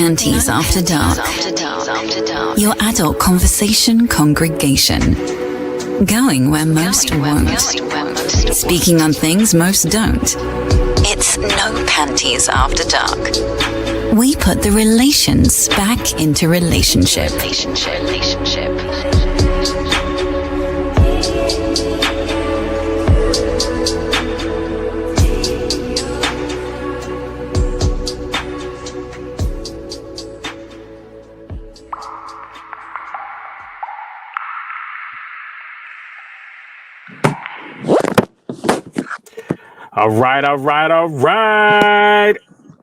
Panties After Dark, your adult conversation congregation. Going where most won't. Speaking on things most don't. It's no Panties After Dark. We put the relations back into relationship. All right.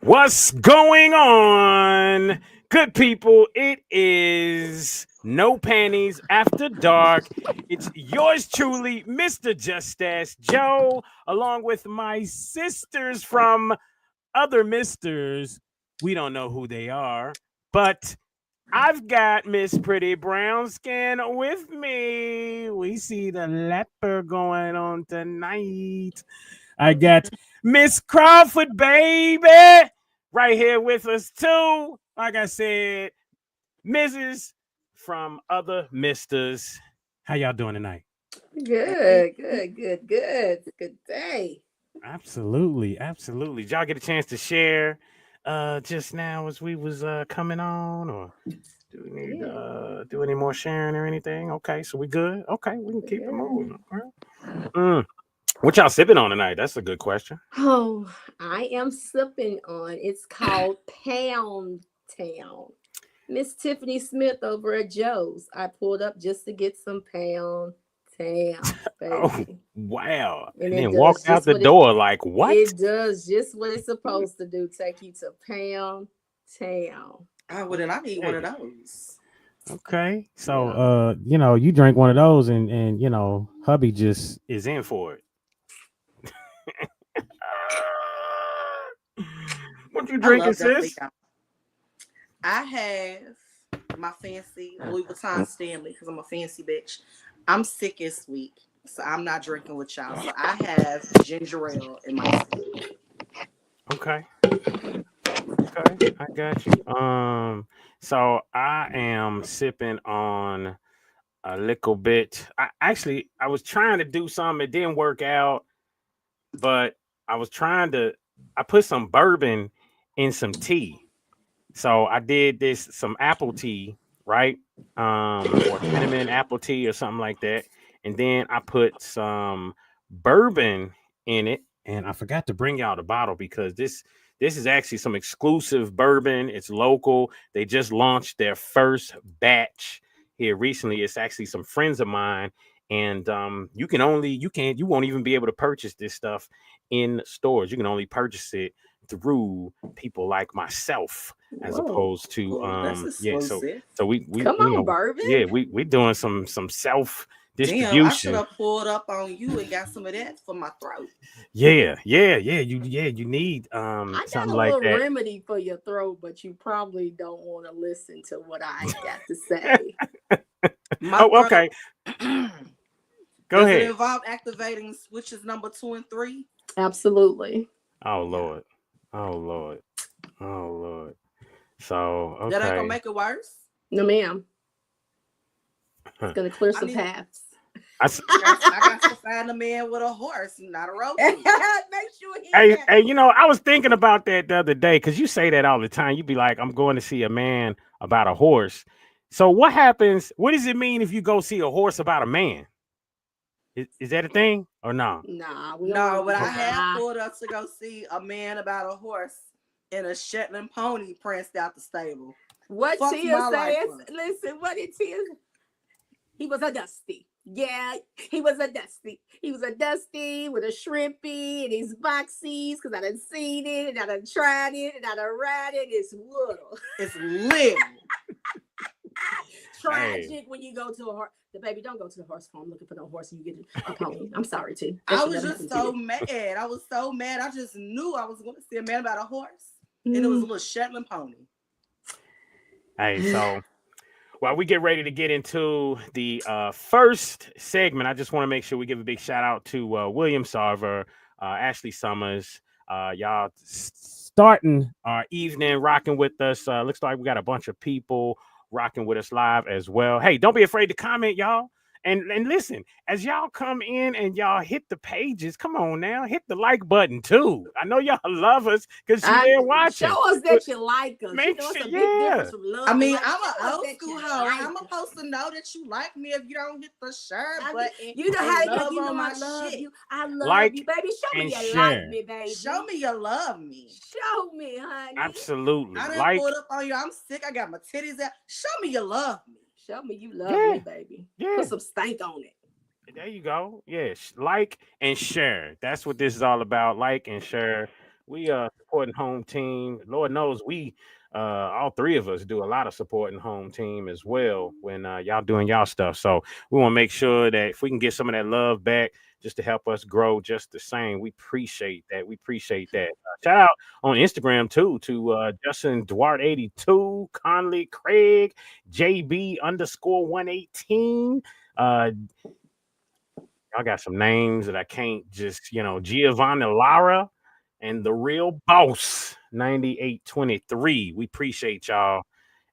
What's going on? Good people, it is No Panties After Dark. It's yours truly, Mr. Justice Joe, along with my sisters from other misters. We don't know who they are, but I've got Miss Pretty Brown Skin with me. We see the leper going on tonight. I got Miss Crawford, baby, right here with us too. Like I said, Mrs. from other misters. How y'all doing tonight? Good. Good day. Absolutely. Did y'all get a chance to share just now as we was coming on, or do we need do any more sharing or anything? Okay, so we good. Okay, we can keep it moving. All right. What y'all sipping on tonight? That's a good question. Oh, I am sipping on. It's called Pound Town. Miss Tiffany Smith over at Joe's. I pulled up just to get some Pound Town, baby. Oh, wow. And then it walked out the door like, what? It does just what it's supposed to do. Take you to Pound Town. I need one of those. Okay. So, you drink one of those and hubby just is in for it. What you drinking, sis? I have my fancy Louis Vuitton Stanley because I'm a fancy bitch. I'm sick and sweet, so I'm not drinking with y'all. So I have ginger ale in my tea. Okay, I got you. So I am sipping on a little bit. I was trying to do something. It didn't work out, but I put some bourbon in some tea. So I did some apple tea, right? Or cinnamon apple tea or something like that. And then I put some bourbon in it. And I forgot to bring y'all the bottle because this is actually some exclusive bourbon. It's local. They just launched their first batch here recently. It's actually some friends of mine. And you won't even be able to purchase this stuff in stores. You can only purchase it through people like myself, as opposed to So we come on, bourbon. Yeah, we doing some self distribution. Damn, I should have pulled up on you and got some of that for my throat. Yeah. You need I something got a like little that. remedy for your throat, but you probably don't want to listen to what I got to say. Okay. Go ahead. Does it involve activating switches number 2 and 3? Absolutely. Oh Lord. So okay. That ain't gonna make it worse? No, ma'am. It's gonna clear some paths. I got to find a man with a horse, not a road. Make sure Hey, I was thinking about that the other day because you say that all the time. You be like, I'm going to see a man about a horse. So what happens? What does it mean if you go see a horse about a man? Is that a thing or no? Nah, but I have pulled up to go see a man about a horse and a Shetland pony pranced out the stable. What Tia says? Listen, what it is? He was a dusty. Yeah, he was a dusty. He was a dusty with a shrimpy and his boxies because I done seen it and I done tried it and I done ride it. It's little. It's little. Tragic when you go to a horse. The baby, don't go to the horse farm looking for no horse and you get a pony. I'm sorry, T. I was just so mad. I was so mad. I just knew I was going to see a man about a horse. And it was a little Shetland pony. Hey, so while we get ready to get into the first segment, I just want to make sure we give a big shout out to William Sarver, Ashley Summers. Y'all starting our evening rocking with us. Looks like we got a bunch of people rocking with us live as well. Hey, don't be afraid to comment, y'all. And listen, as y'all come in and y'all hit the pages, come on now, hit the like button too. I know y'all love us because you're there watching. Show us that you like us. Make you know, sure, it's a big difference from love. I mean, like, I'm an old that school you hoe. like I'm us. supposed to know that you like me if you don't hit the share button. You know how love you know on I my love shit. you. I love Like you, baby. Show me and you share. like me, baby. Show me you love me. Show me, honey. Absolutely. I done Like, pulled up on you. I'm sick. I got my titties out. Show me you love me. Show me you love me, baby. Yeah. Put some stank on it. There you go. Yes, like and share. That's what this is all about. Like and share. We supporting home team. Lord knows we all three of us do a lot of supporting home team as well when y'all doing y'all stuff. So we want to make sure that if we can get some of that love back just to help us grow just the same, we appreciate that. We appreciate that. Shout out on Instagram too to Justin Duarte 82, Conley Craig, JB_118. I got some names that I can't just, Giovanni Lara and the real boss 9823. We appreciate y'all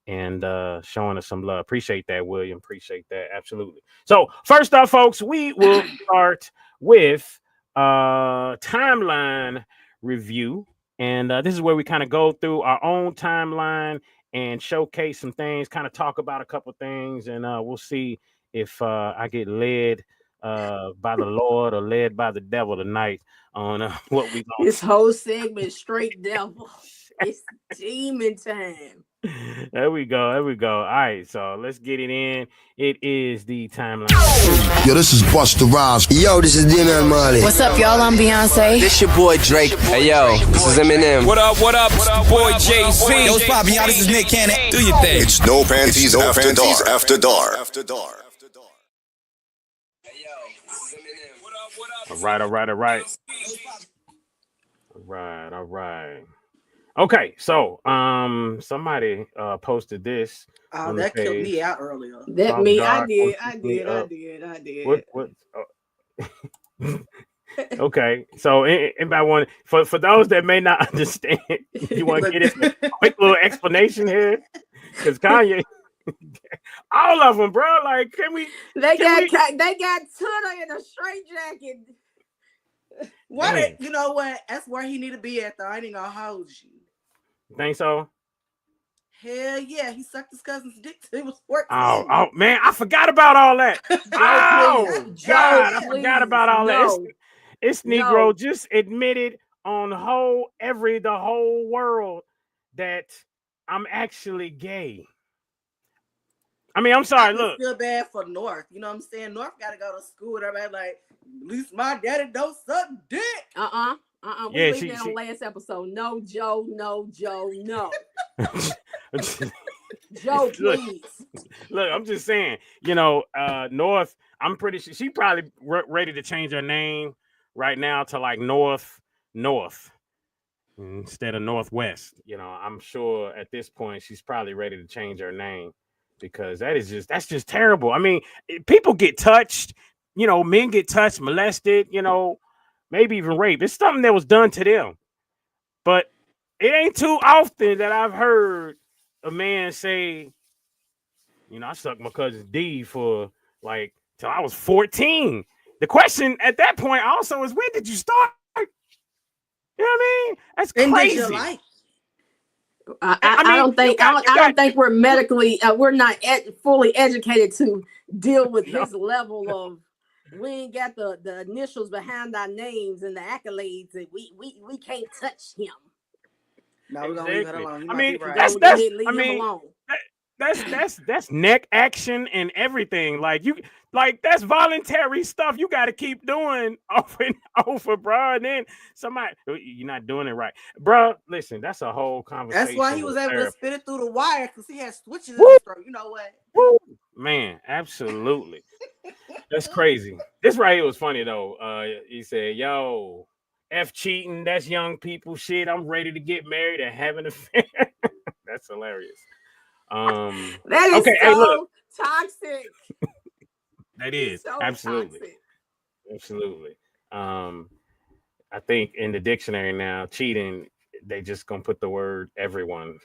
and showing us some love. Appreciate that, William. Appreciate that. Absolutely. So first off, folks, we will start with timeline review. And this is where we kind of go through our own timeline and showcase some things, kind of talk about a couple things, and we'll see if I get led by the Lord or led by the devil tonight on what we going. This whole segment straight devil. It's demon time. There we go. All right, so let's get it in. It is the timeline. Yo, this is Busta Rhymes. Yo, this is D-Man Marley. What's up, y'all? I'm Beyonce. This your boy Drake. Hey, yo, this is Eminem. What up? It's your boy Jay-Z. Yo, what's poppin', y'all? This is Nick Cannon. Do your thing. It's no Panties After Dark. All right. Okay, so somebody posted this. Oh, that killed me out earlier. That me, Dark, I did. What? Okay, so anybody want for those that may not understand, you want to get it a quick little explanation here, because Kanye, all of them, bro. Like, They got Tuna in a straitjacket. What? You know what? That's where he need to be at, though. I ain't gonna hold you. Think so? Hell yeah, he sucked his cousin's dick till he was 14. Oh man, I forgot about all that. I forgot about all that. It's Negro just admitted on the whole world that I'm actually gay. I mean, I'm sorry. Look, feel bad for North. You know what I'm saying? North got to go to school. Everybody like, at least my daddy don't suck dick. We leaving that on last episode. No, Joe. No. Joe, please. Look, I'm just saying. North. I'm pretty sure she probably ready to change her name right now to like North instead of Northwest. I'm sure at this point she's probably ready to change her name. Because that's just terrible. I mean, people get touched, men get touched, molested, maybe even raped. It's something that was done to them. But it ain't too often that I've heard a man say, I sucked my cousin's D for like till I was 14. The question at that point also is, when did you start? You know what I mean? That's crazy. I don't think we're medically we're not fully educated to deal with his level of. We ain't got the initials behind our names and the accolades, and we can't touch him. No, we're gonna leave it alone. I mean, that's neck action and everything. Like that's voluntary stuff. You got to keep doing over and over, bro. And then you're not doing it right, bro. Listen, that's a whole conversation. That's why he was able to spit it through the wire, because he had switches in his throat. You know what? Woo! Man, absolutely. That's crazy. This right here was funny though. He said, "Yo, F cheating. That's young people shit. I'm ready to get married and have an affair." That's hilarious. That is so toxic. That is so absolutely toxic. Absolutely. I think in the dictionary now, cheating they just gonna put the word everyone.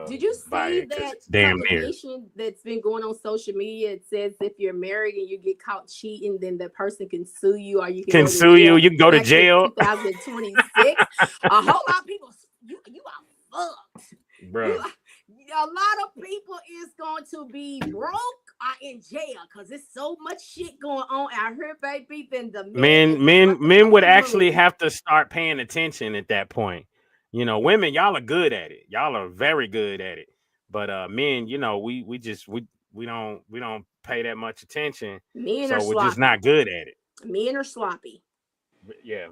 Did you by see it 'cause that it's damn near. publication that's been going on social media? It says if you're married and you get caught cheating, then the person can sue you, or you can go to jail. You can go to That's in jail. 2026. A whole lot of people, you are fucked. Bro. A lot of people is going to be broke or in jail because there's so much shit going on out here, baby. Then the men would actually have to start paying attention at that point. You know, women, y'all are good at it. Y'all are very good at it. But men, you know, we don't pay that much attention. Men so are we're sloppy. just not good at it. Men are sloppy. Yeah.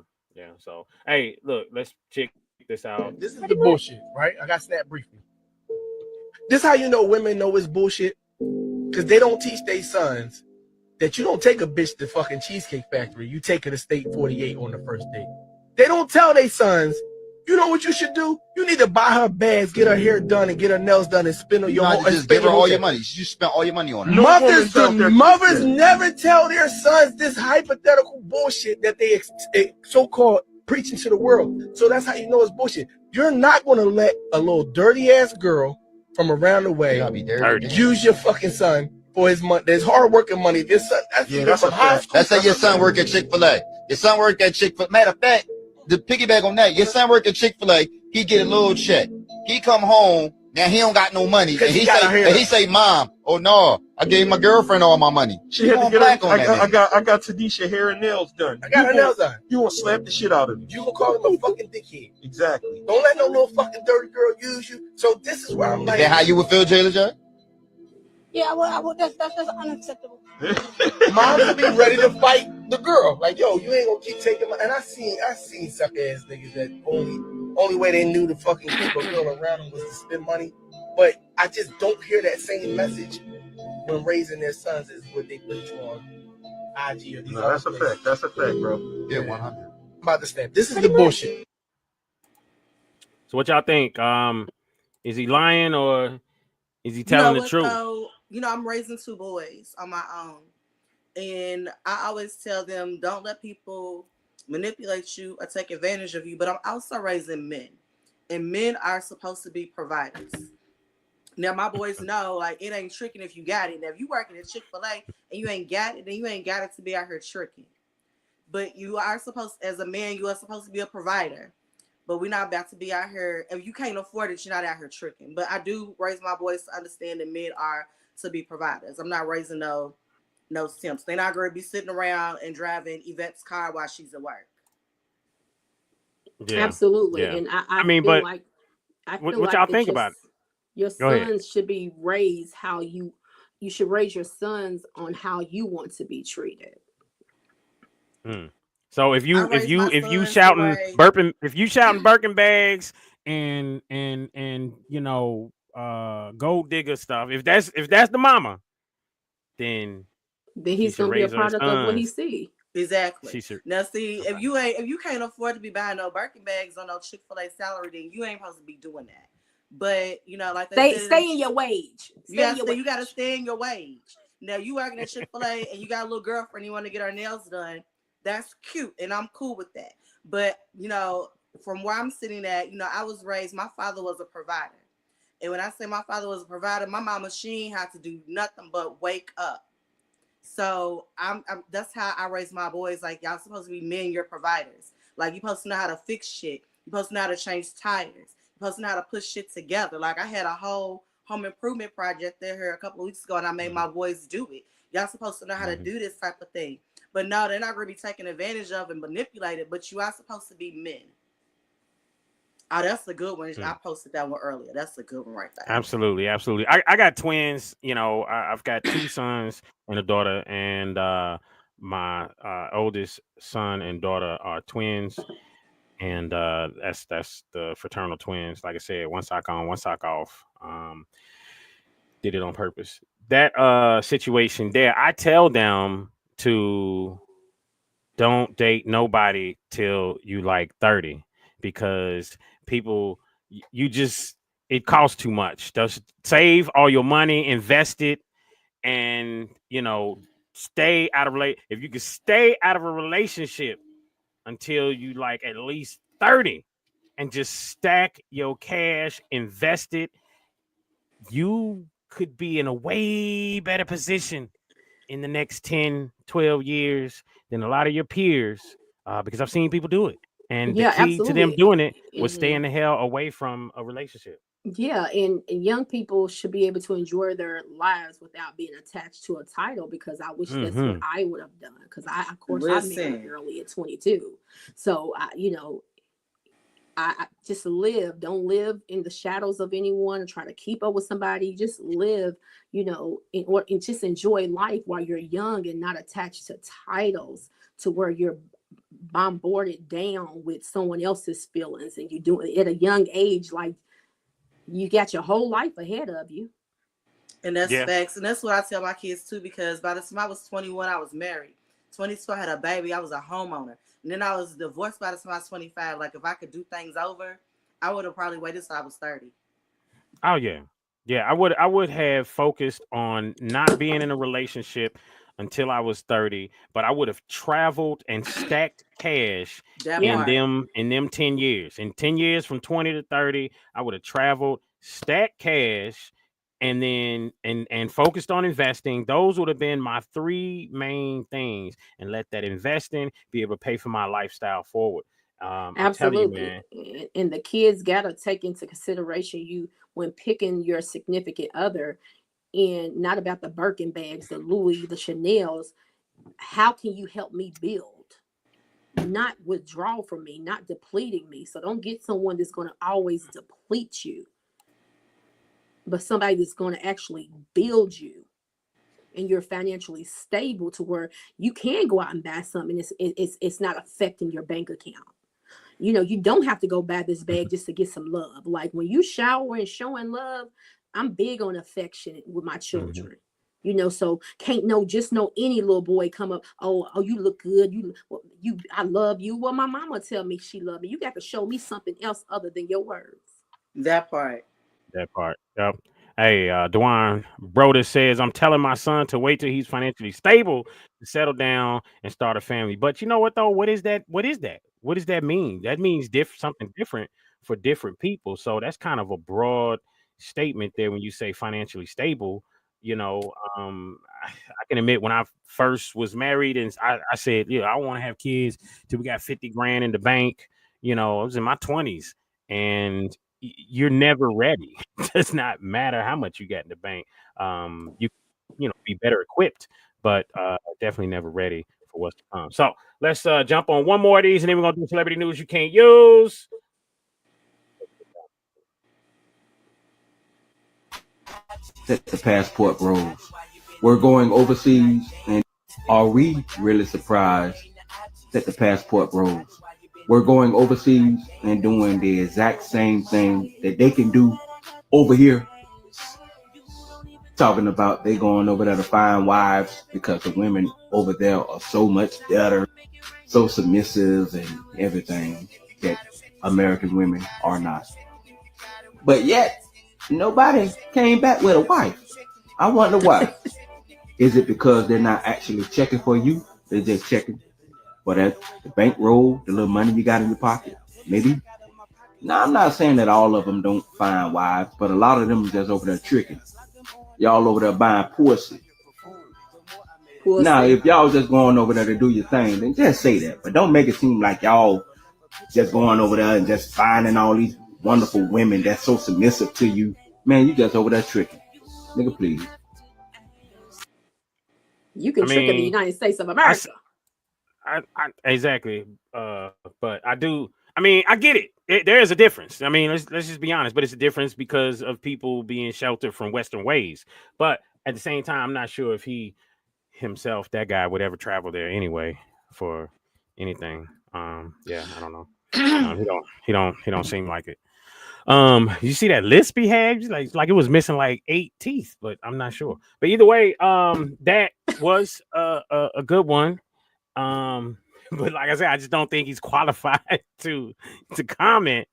So hey, look, let's check this out. This is the bullshit, right? I got snap briefly. This how you know women know it's bullshit, because they don't teach their sons that you don't take a bitch to fucking Cheesecake Factory. You take her to State 48 on the first date. They don't tell their sons, you know what you should do? You need to buy her bags, get her hair done, and get her nails done, and spend on your whole. Just give her all your money. You spent all your money on her. Mothers never tell their sons this hypothetical bullshit that they so-called preaching to the world. So that's how you know it's bullshit. You're not going to let a little dirty ass girl from around the way use your fucking son for his money. There's hard working money. This son, that's a high school. That's how your son work at Chick-fil-A. Your son work at Chick-fil-A. Matter of fact, the piggyback on that, your son work at Chick-fil-A. He get a little check. He come home. Now he don't got no money. And he say, Mom, oh no, I gave my girlfriend all my money. She had to get black on that. I got Tadisha hair and nails done. I got her nails done. You want to slap the shit out of him. You gonna call him a fucking dickhead. Exactly. Don't let no little fucking dirty girl use you. So this is where I'm like. Is that how you would feel, Jayla J? Yeah, well, that's unacceptable. Mom would be ready to fight the girl. Like, yo, you ain't gonna keep taking my. And I seen suck ass niggas that only way they knew to fucking keep a girl around them was to spend money. But I just don't hear that same message when raising their sons is what they put you on IG or these. No, that's a fact. That's a fact, bro. Yeah, 100. I'm about to snap. This is the bullshit. So what y'all think? Is he lying or is he telling the truth? So, I'm raising 2 boys on my own. And I always tell them, don't let people manipulate you or take advantage of you. But I'm also raising men. And men are supposed to be providers. Now, my boys know, like, it ain't tricking if you got it. Now, if you working at Chick-fil-A and you ain't got it, then you ain't got it to be out here tricking. But you are supposed, as a man, you are supposed to be a provider. But we're not about to be out here. If you can't afford it, you're not out here tricking. But I do raise my boys to understand that men are to be providers. I'm not raising no simps. They're not going to be sitting around and driving Yvette's car while she's at work. Yeah. Absolutely. Yeah. And I mean, feel but like, what y'all think about it? Your sons should be raised how you should raise your sons on how you want to be treated. So if you shouting Birkin bags and gold digger stuff, if that's the mama, then he's gonna be a product of what he see. Exactly. Now, see, if you can't afford to be buying no Birkin bags on no Chick-fil-A salary, then you ain't supposed to be doing that. But like stay in your wage. You gotta stay in your wage. Now you working at Chick-fil-A and you got a little girlfriend, you want to get her nails done. That's cute, and I'm cool with that. But from where I'm sitting at, I was raised. My father was a provider, and when I say my father was a provider, my mama, she ain't had to do nothing but wake up. So I'm that's how I raise my boys. Like, y'all supposed to be men, you're providers. Like, you supposed to know how to fix shit. You supposed to know how to change tires. You supposed to know how to put shit together. Like, I had a whole home improvement project there here a couple of weeks ago, and I made my boys do it. Y'all supposed to know how to do this type of thing. But no, they're not going to be taken advantage of and manipulated, but you are supposed to be men. Oh, that's a good one. I posted that one earlier. That's a good one right there. Absolutely. I got twins. I've got 2 sons and a daughter, and my oldest son and daughter are twins, and that's the fraternal twins. Like I said, one sock on, one sock off. Did it on purpose. That situation there, I tell them to don't date nobody till you like 30, because people, it costs too much. Just save all your money, invest it, and stay out of if you can stay out of a relationship until you like at least 30, and just stack your cash, invest it, you could be in a way better position in the next 10, 12 years than a lot of your peers, because I've seen people do it. And the Yeah, key to them absolutely. doing it was staying the hell away from a relationship. Yeah, and young people should be able to enjoy their lives without being attached to a title, because I wish that's what I would have done. Because of course, I married early at 22. So, I just live. Don't live in the shadows of anyone and try to keep up with somebody. Just live, and just enjoy life while you're young and not attached to titles to where you're bombarded down with someone else's feelings, and you do it at a young age. Like, you got your whole life ahead of you. And that's facts. And that's what I tell my kids too, because by the time I was 21, I was married. 22, I had a baby. I was a homeowner. And then I was divorced by the time I was 25. Like, if I could do things over, I would have probably waited till I was 30. Oh, yeah. Yeah, I would have focused on not being in a relationship until I was 30, but I would have traveled and stacked cash in them 10 years. In 10 years from 20 to 30, I would have traveled, stacked cash, and then and focused on investing. Those would have been my three main things, and let that investing be able to pay for my lifestyle forward. Absolutely. You, and the kids gotta take into consideration you when picking your significant other, and not about the Birkin bags, the Louis, the Chanel's. How can you help me build? Not withdraw from me, not depleting me. So don't get someone that's going to always deplete you, but somebody that's going to actually build you, and you're financially stable to where you can go out and buy something. It's not affecting your bank account. You don't have to go buy this bag just to get some love. Like, when you shower and showing love, I'm big on affection with my children. So just know any little boy come up, oh, you look good, I love you. Well, my mama tell me she love me. You got to show me something else other than your words. That part. Yep. Hey, Dwan Broder says, I'm telling my son to wait till he's financially stable to settle down and start a family. But you know what, though? What is that? What does that mean? That means something different for different people. So that's kind of a broad statement there when you say financially stable. I can admit, when I first was married and I said, I want to have kids till we got 50 grand in the bank. I was in my 20s, and you're never ready. It does not matter how much you got in the bank. You be better equipped, but definitely never ready for what's to come. So let's jump on one more of these, and then we're gonna do celebrity news you can't use. Set the passport rules. We're going overseas, and are we really surprised that the passport rules? We're going overseas and doing the exact same thing that they can do over here. Talking about they going over there to find wives because the women over there are so much better, so submissive and everything that American women are not. But yet, nobody came back with a wife. I wonder why. Is it because they're not actually checking for you? They're just checking for that the bankroll, the little money you got in your pocket? Maybe. Now, I'm not saying that all of them don't find wives, but a lot of them are just over there tricking. Y'all over there buying pussy. Now, if y'all just going over there to do your thing, then just say that. But don't make it seem like y'all just going over there and just finding all these wonderful women that's so submissive to you. Man, you just over there tricking. Nigga, please. You can trick in the United States of America. Exactly. But I do. I get it. There is a difference. Let's just be honest. But it's a difference because of people being sheltered from Western ways. But at the same time, I'm not sure if he himself, that guy, would ever travel there anyway for anything. I don't know. He don't seem like it. You see that lisp he had? Like it was missing like 8 teeth, but I'm not sure. But either way, that was a good one. But like I said, I just don't think he's qualified to comment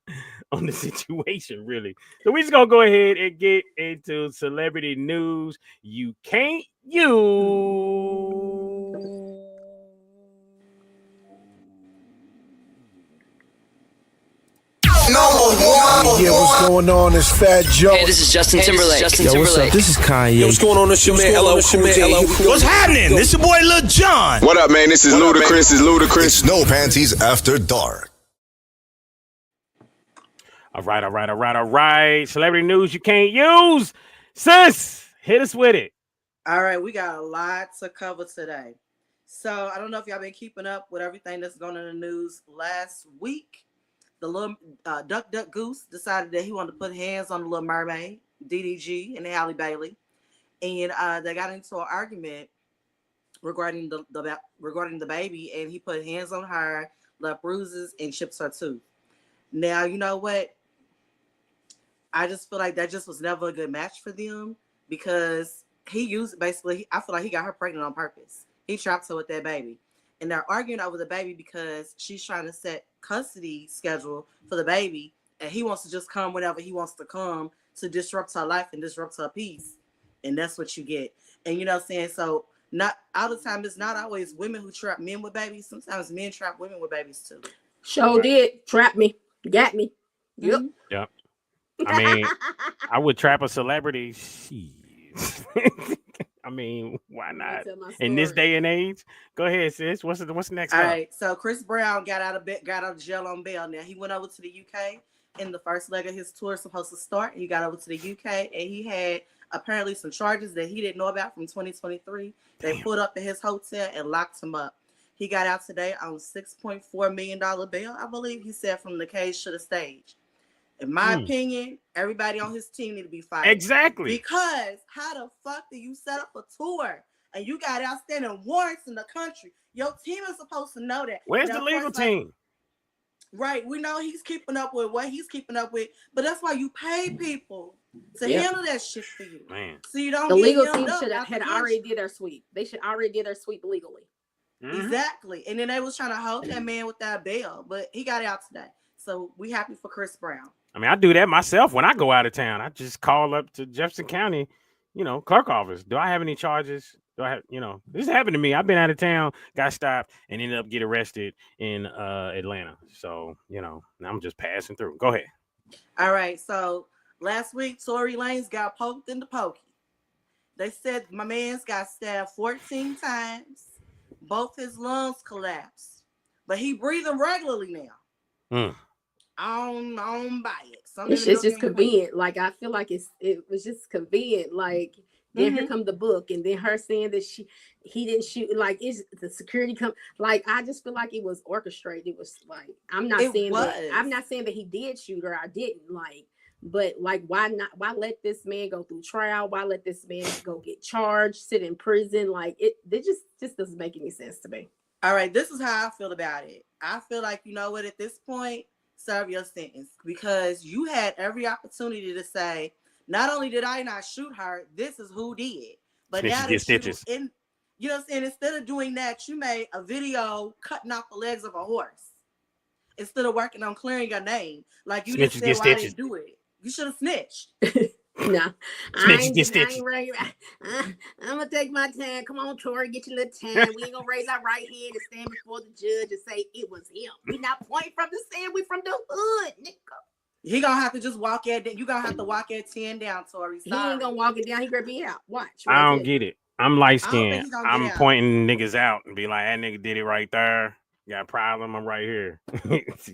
on the situation, really. So we're just gonna go ahead and get into celebrity news you can't use. No Yeah, what's going on? It's Fat Joe. Hey, this is Justin Timberlake. Yo, what's up? This is Kanye. Yo, what's going on? This your man, LL Cool J. What's happening? This your boy Lil Jon. What up, man? This is Ludacris. It's Ludacris. It's no Panties After Dark. All right. Celebrity news you can't use. Sis, hit us with it. All right, we got a lot to cover today. So I don't know if y'all been keeping up with everything that's going on in the news. Last week, the little Duck Goose decided that he wanted to put hands on the Little Mermaid, DDG, and Halle Bailey, and they got into an argument regarding the baby, and he put hands on her, left bruises, and chips her tooth. Now, you know what? I just feel like that just was never a good match for them because I feel like he got her pregnant on purpose. He trapped her with that baby. And they're arguing over the baby because she's trying to set custody schedule for the baby, and he wants to just come whenever he wants to come to disrupt her life and disrupt her peace. And that's what you get. And you know what I'm saying? So not all the time, it's not always women who trap men with babies. Sometimes men trap women with babies too. Sure did. Trap me. Got me. Yep. Yep. I mean, I would trap a celebrity. I mean, why not? In this day and age? Go ahead, sis. What's next? All right. So Chris Brown got out of jail on bail. Now he went over to the UK, and the first leg of his tour is supposed to start. He got over to the UK, and he had apparently some charges that he didn't know about from 2023. They pulled up at his hotel and locked him up. He got out today on $6.4 million bail, I believe he said, from the cage to the stage. In my opinion, everybody on his team need to be fired. Exactly. Because how the fuck do you set up a tour and you got outstanding warrants in the country? Your team is supposed to know that. Where's the legal team? Right. We know he's keeping up with what he's keeping up with, but that's why you pay people to handle that shit for you. Man. So you don't the legal team should have already did their sweep. They should already did their sweep legally. Exactly. And then they was trying to hold that man with that bail, but he got out today. So we happy for Chris Brown. I mean, I do that myself when I go out of town. I just call up to Jefferson County, clerk office. Do I have any charges? This happened to me. I've been out of town, got stopped, and ended up getting arrested in Atlanta. So, I'm just passing through. Go ahead. All right. So last week, Tory Lanez got poked in the pokey. They said my man's got stabbed 14 times. Both his lungs collapsed, but he breathing regularly now. I don't buy it. It's just convenient. Like I feel like it was just convenient. Like then here come the book, and then her saying that he didn't shoot. Like is the security come? Like I just feel like it was orchestrated. It was like I'm not saying that he did shoot her. I didn't like. But like, why not? Why let this man go through trial? Why let this man go get charged, sit in prison? Like it just doesn't make any sense to me. All right, this is how I feel about it. I feel like, you know what, at this point, serve your sentence because you had every opportunity to say, not only did I not shoot her, this is who did. But now that you know what I'm saying? Instead of doing that, you made a video cutting off the legs of a horse instead of working on clearing your name. Like you just said, why I didn't do it. You should have snitched. No, I'm gonna take my time. Come on, Tori, get your little time. We ain't gonna raise our right hand and stand before the judge and say it was him. We not pointing from the sand. We from the hood, nigga. He gonna have to just walk at. You gonna have to walk at 10 down, Tori. Sorry. He ain't gonna walk it down. He gonna be out. Watch. I don't get it. I'm light skinned. I'm pointing niggas out and be like, that nigga did it right there. Got a problem, I'm right here.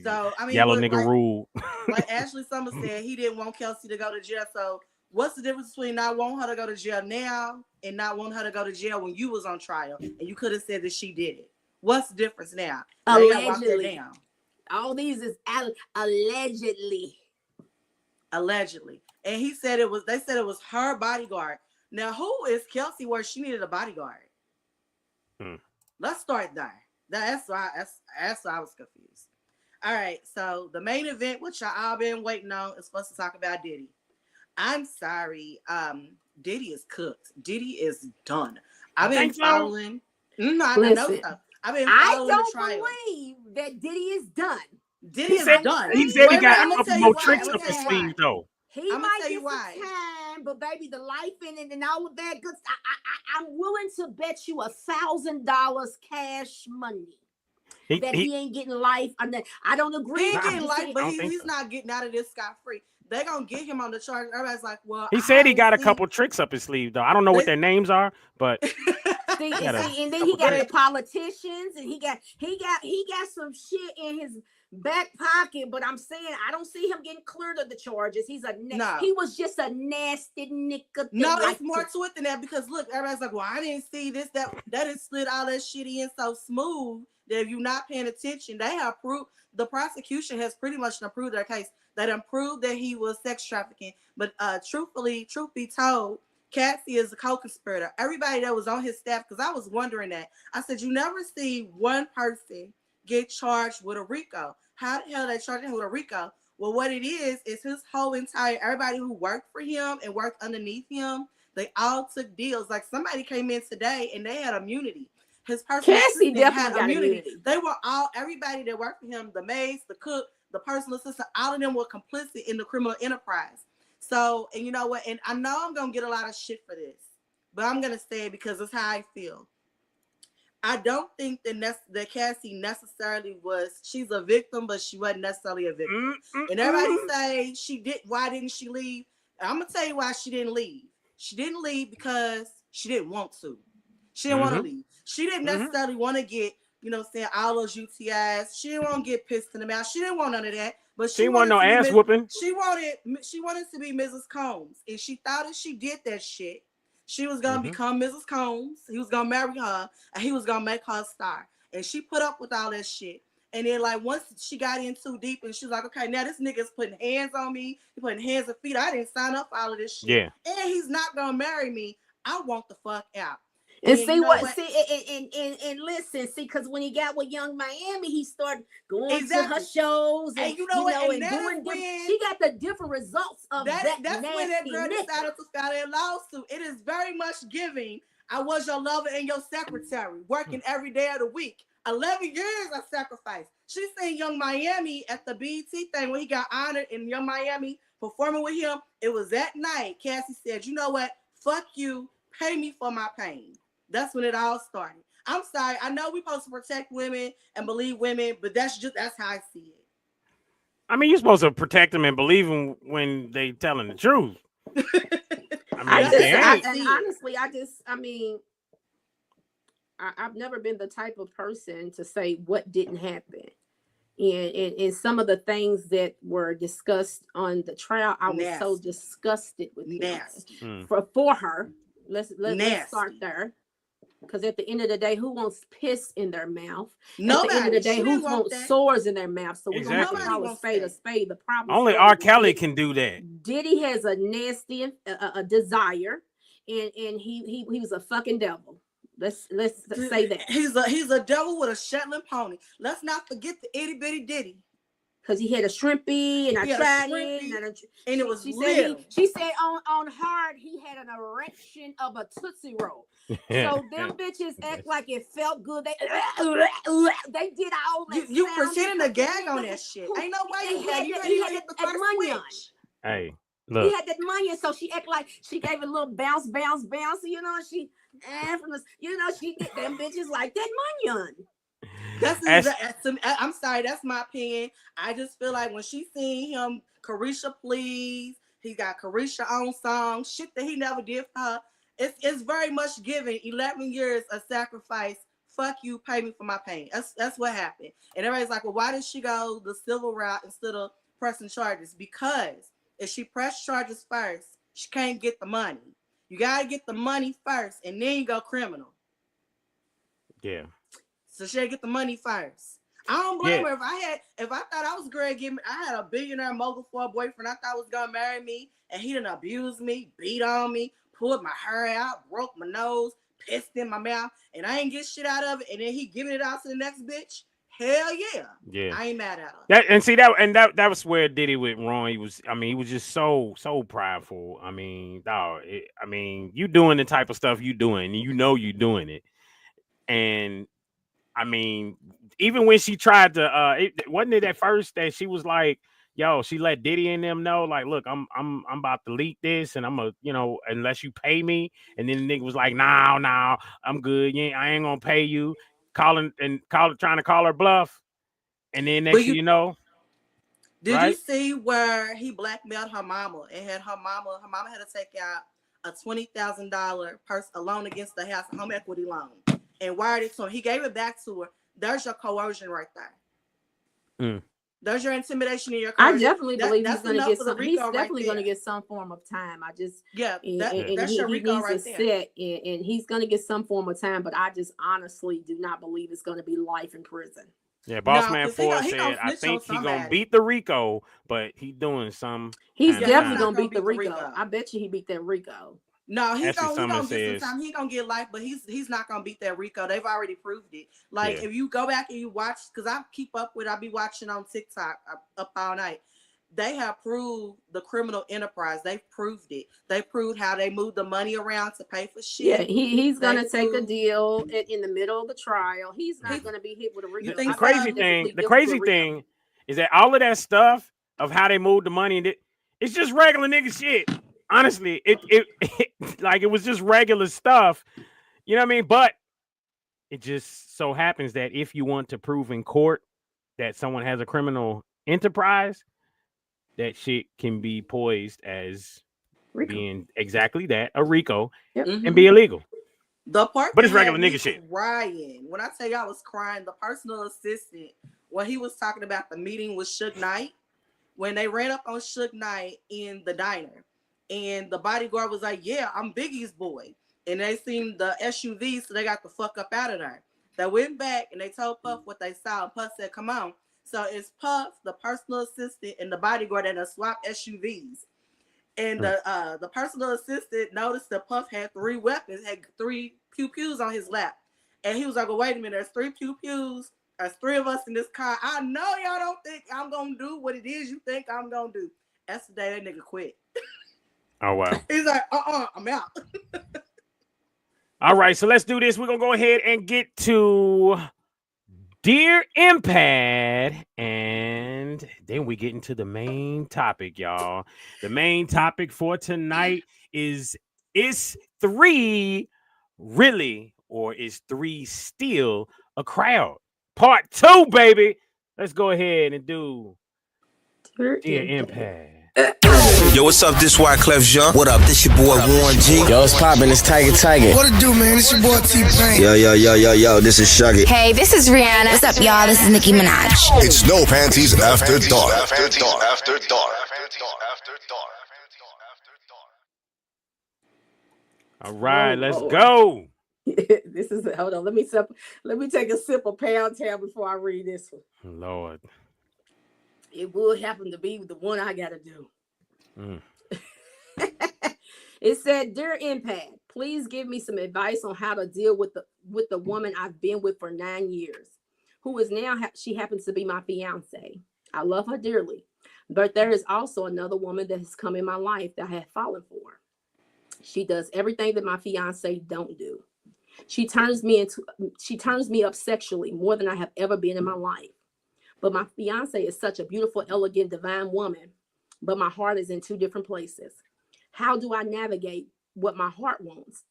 So I mean, yellow nigga rule. Like Ashley Summers said, he didn't want Kelsey to go to jail. So what's the difference between not wanting her to go to jail now and not wanting her to go to jail when you was on trial and you could have said that she did it? What's the difference now? Allegedly. All these is allegedly. Allegedly. And he said they said it was her bodyguard. Now, who is Kelsey where she needed a bodyguard? Let's start there. That's why I was confused. All right, so the main event, which y'all all been waiting on, is supposed to talk about Diddy. I'm sorry, Diddy is cooked. Diddy is done. I've been following. I know so. I've been following the trial. I don't believe that Diddy is done. Diddy is done. He said he got a couple more tricks up his sleeve, though. He might get some time, but baby, the life in it and all of that good stuff. I'm willing to bet you $1,000 cash money that he ain't getting life. I don't agree. He ain't getting life, but he's not getting out of this scot-free. they gonna get him on the charge. Everybody's like, well, he said he got a couple tricks up his sleeve though. I don't know what their names are, but see, and then he got the politicians, and he got some shit in his back pocket. But I'm saying I don't see him getting cleared of the charges. He was just a nasty nigga. No, it's more to it than that, because look, everybody's like, well, I didn't see this, that it slid all that shit in so smooth that if you're not paying attention, they have proved, the prosecution has pretty much approved their case. They done proved that he was sex trafficking. But truth be told, Cassie is a co-conspirator. Everybody that was on his staff, because I was wondering that. I said, you never see one person get charged with a RICO. How the hell they charge him with a RICO? Well, what it is his whole entire, everybody who worked for him and worked underneath him, they all took deals. Like somebody came in today and they had immunity. His personal Cassie definitely had got immunity. They were everybody that worked for him, the maids, the cook, the personal assistant, all of them were complicit in the criminal enterprise. So, and you know what? And I know I'm going to get a lot of shit for this, but I'm going to say it because it's how I feel. I don't think that Cassie necessarily she's a victim, but she wasn't necessarily a victim. And everybody say why didn't she leave? I'm going to tell you why she didn't leave. She didn't leave because she didn't want to. She didn't want to leave. She didn't necessarily want to get, all those UTIs. She didn't want to get pissed in the mouth. She didn't want none of that. But she wanted no ass whooping. She wanted to be Mrs. Combs. And she thought if she did that shit, she was going to become Mrs. Combs. He was going to marry her, and he was going to make her a star. And she put up with all that shit. And then, like, once she got in too deep, and she was like, okay, now this nigga's putting hands on me. He putting hands and feet. I didn't sign up for all of this shit. Yeah. And he's not going to marry me. I want the fuck out. And see what? And listen, see, because when he got with Young Miami, he started going to her shows, and she got the different results of that's when that girl nigga. decided to file a lawsuit. It is very much giving. I was your lover and your secretary, working every day of the week. 11 years I sacrificed. She seen Young Miami at the BET thing when he got honored in Young Miami performing with him. It was that night. Cassie said, you know what? Fuck you. Pay me for my pain. That's when it all started. I'm sorry. I know we're supposed to protect women and believe women, but that's how I see it. I mean, you're supposed to protect them and believe them when they telling the truth. I've never been the type of person to say what didn't happen. And some of the things that were discussed on the trial, I was so disgusted with him. For her. Let's start there. Because at the end of the day, who wants piss in their mouth? Nobody. At the end of the day, who wants sores in their mouth? So we're going to call a spade a spade. The problem only R. Kelly can do that. Diddy has a nasty a desire, and he was a fucking devil. Let's say that. He's a devil with a Shetland pony. Let's not forget the itty bitty Diddy. Because he had a shrimpy, and I tried it, and it was little. She said on hard he had an erection of a Tootsie Roll. So them bitches act like it felt good. They did all that. You pretending to gag on that shit. Ain't no way he had that money. Hey, look. He had that money, so she act like she gave a little bounce. She from the, she did them bitches like that money on. I'm sorry, that's my opinion. I just feel like when she seen him, Carisha Please, he got Carisha on song, shit that he never did for her. It's very much given 11 years of sacrifice. Fuck you, pay me for my pain. That's what happened. And everybody's like, well, why did she go the civil route instead of pressing charges? Because if she pressed charges first, she can't get the money. You gotta get the money first, and then you go criminal. Yeah. So she'll get the money first. I don't blame her. If I thought I was great, I had a billionaire mogul for a boyfriend I thought was gonna marry me, and he didn't abuse me, beat on me, pulled my hair out, broke my nose, pissed in my mouth, and I ain't get shit out of it, and then he giving it out to the next bitch. Hell yeah. Yeah. I ain't mad at her. That was where Diddy went wrong. He was just so prideful. I mean, dog, you doing the type of stuff you doing, and you doing it. And I mean, even when she tried to, wasn't it at first that she was like, yo, she let Diddy and them know, like, look, I'm about to leak this, and I'm unless you pay me. And then the nigga was like, no, I'm good. I ain't gonna pay you. Trying to call her bluff. And then next thing you know. Did you see where he blackmailed her mama and had her mama had to take out a $20,000 loan against the house, a home equity loan, and wired it to him? He gave it back to her. There's your coercion right there. There's your intimidation in your coercion. I definitely believe he's going to get some. He's definitely going to get some form of time. That's your RICO right there. And he's going to get some form of time. But I just honestly do not believe it's going to be life in prison. Yeah, Bossman Ford said, I think he's going to beat the RICO, but he's doing some. He's definitely going to beat the RICO. I bet you he beat that RICO. No, he's gonna get some time. He's gonna get life, but he's not gonna beat that RICO. They've already proved it. Like if you go back and you watch, because I keep up with, I be watching on TikTok up all night. They have proved the criminal enterprise. They've proved it. They proved how they moved the money around to pay for shit. Yeah, he's gonna take a deal in the middle of the trial. He's not gonna be hit with a RICO. The crazy thing is that all of that stuff of how they moved the money, it's just regular nigga shit. Honestly, it like it was just regular stuff, you know what I mean? But it just so happens that if you want to prove in court that someone has a criminal enterprise, that shit can be poised as RICO. Being exactly that, a RICO, and be illegal. The part, but it's regular nigga shit. Crying when I tell you I was crying. The personal assistant when he was talking about the meeting with Suge Knight, when they ran up on Suge Knight in the diner. And the bodyguard was like, yeah, I'm Biggie's boy. And they seen the SUV, so they got the fuck up out of there. They went back and they told Puff what they saw. And Puff said, come on. So it's Puff, the personal assistant, and the bodyguard that swapped SUVs. And the personal assistant noticed that Puff had 3 weapons, had 3 pew-pews on his lap. And he was like, well, wait a minute, there's 3 pew-pews. There's 3 of us in this car. I know y'all don't think I'm going to do what it is you think I'm going to do. That's the day that nigga quit. Oh, wow. He's like, I'm out. All right, so let's do this. We're going to go ahead and get to Dear Impad, and then we get into the main topic, y'all. The main topic for tonight is 3 really, or is 3 still a crowd? Part 2, baby. Let's go ahead and do Dear Impad. Yo, what's up? This Wyclef Jean. What up? This your boy Warren G. Yo, what's poppin'? It's Tiger. What it do, man? This your boy T-Pain. Yo, this is Shuggy. Hey, this is Rihanna. What's up, y'all? This is Nicki Minaj. It's No Panties After Dark. All right, let's go. This is hold on. Let me take a sip of Pound Town before I read this one. Lord. It would happen to be the one I gotta do. It said, Dear Impad, please give me some advice on how to deal with the woman I've been with for 9 years, who is now she happens to be my fiance. I love her dearly, but there is also another woman that has come in my life that I have fallen for. She does everything that my fiance don't do. She turns me up sexually more than I have ever been in my life. But my fiance is such a beautiful, elegant, divine woman, but my heart is in 2 different places. How do I navigate what my heart wants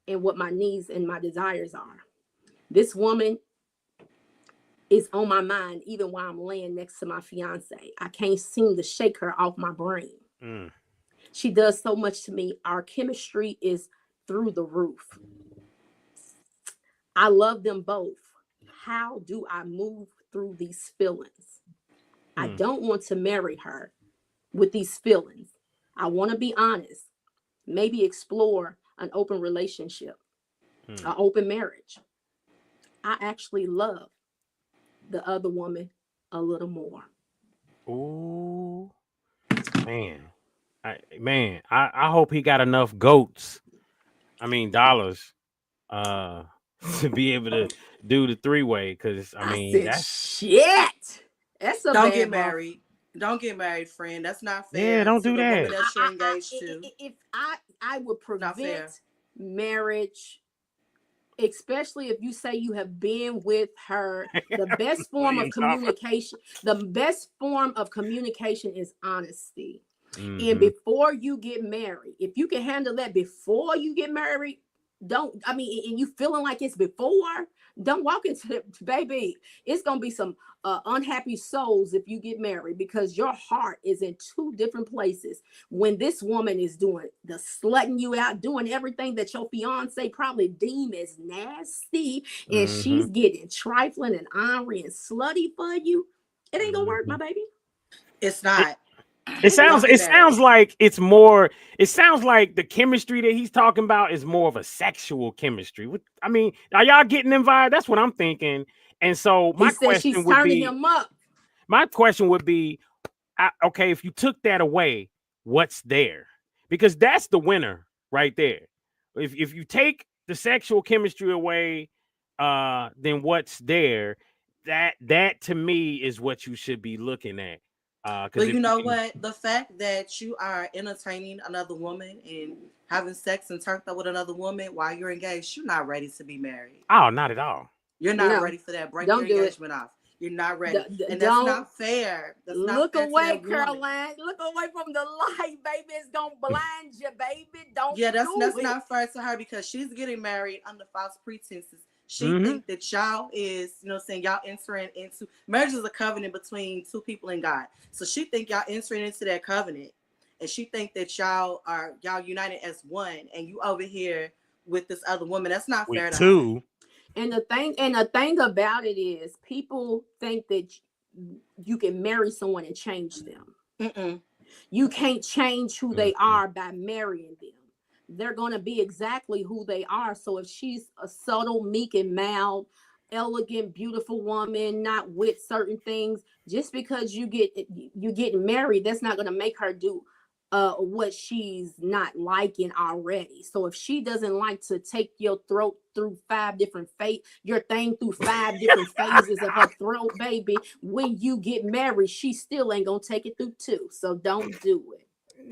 and what my needs and my desires are? This woman is on my mind even while I'm laying next to my fiance. I can't seem to shake her off my brain. She does so much to me. Our chemistry is through the roof. I love them both. How do I move through these feelings? I don't want to marry her with these feelings. I want to be honest, maybe explore an open relationship, an open marriage. I actually love the other woman a little more. Ooh, man. I hope he got enough dollars to be able to do the 3-way, because that's shit. That's a don't get married. Don't get married, friend. That's not fair. Yeah, don't do that. That you're engaged to. If I would prevent marriage, especially if you say you have been with her. The best form of communication. The best form of communication is honesty. And before you get married, if you can handle that before you get married, I mean, and you feeling like it's before, don't walk into the baby. It's gonna be some unhappy souls if you get married, because your heart is in two different places. When this woman is doing the slutting you out, doing everything that your fiance probably deem as nasty, and she's getting trifling and ornery and slutty for you, it ain't gonna work, my baby. It's not. It sounds like it's more. It sounds like the chemistry that he's talking about is more of a sexual chemistry. I mean, are y'all getting them vibe? That's what I'm thinking. And so my question would be, him up. My question would be, okay, if you took that away, what's there? Because that's the winner right there. If you take the sexual chemistry away, then what's there? That to me is what you should be looking at. But you know what? The fact that you are entertaining another woman and having sex and turned up with another woman while you're engaged, you're not ready to be married. Oh, not at all. You're not ready for that. Break your engagement off. You're not ready. And that's not fair. That's look not fair away, Caroline. Look away from the light, baby. It's gonna blind you, baby. Don't. Yeah, that's not fair to her, because she's getting married under false pretenses. She think that y'all is, you know what I'm saying, y'all entering into marriage is a covenant between two people and God. So she think y'all entering into that covenant, and she think that y'all united as one, and you over here with this other woman. That's not fair to her. And the thing about it is, people think that you can marry someone and change them. You can't change who they are by marrying them. They're going to be exactly who they are. So if she's a subtle, meek and mild, elegant, beautiful woman, not with certain things, just because you get married, that's not going to make her do what she's not liking already. So if she doesn't like to take your throat through five different phases of her throat, baby, when you get married, she still ain't gonna take it through two. So don't do it.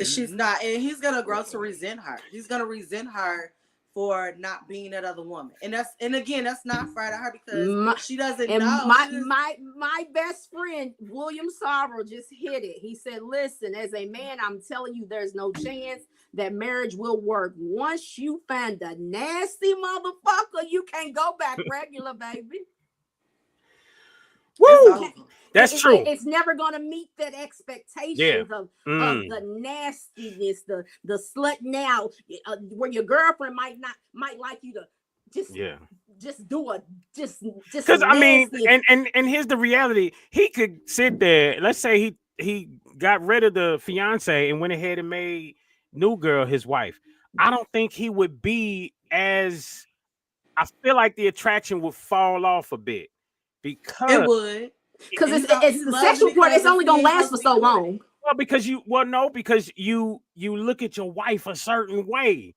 She's not, and he's gonna grow to resent her. He's gonna resent her for not being that other woman, and again, that's not fair to her, because she doesn't know. My best friend William Sorrow just hit it. He said, "Listen, as a man, I'm telling you, there's no chance that marriage will work. Once you find a nasty motherfucker, you can't go back regular, baby." Woo! That's true. It's never gonna meet that expectations of the nastiness, the slut now, where your girlfriend might like you to just do because I mean, and here's the reality: he could sit there. Let's say he got rid of the fiance and went ahead and made new girl his wife. I don't think he would be as. I feel like the attraction would fall off a bit, because it would. Because it's the sexual part. It's only gonna last for so long. Well, because you look at your wife a certain way,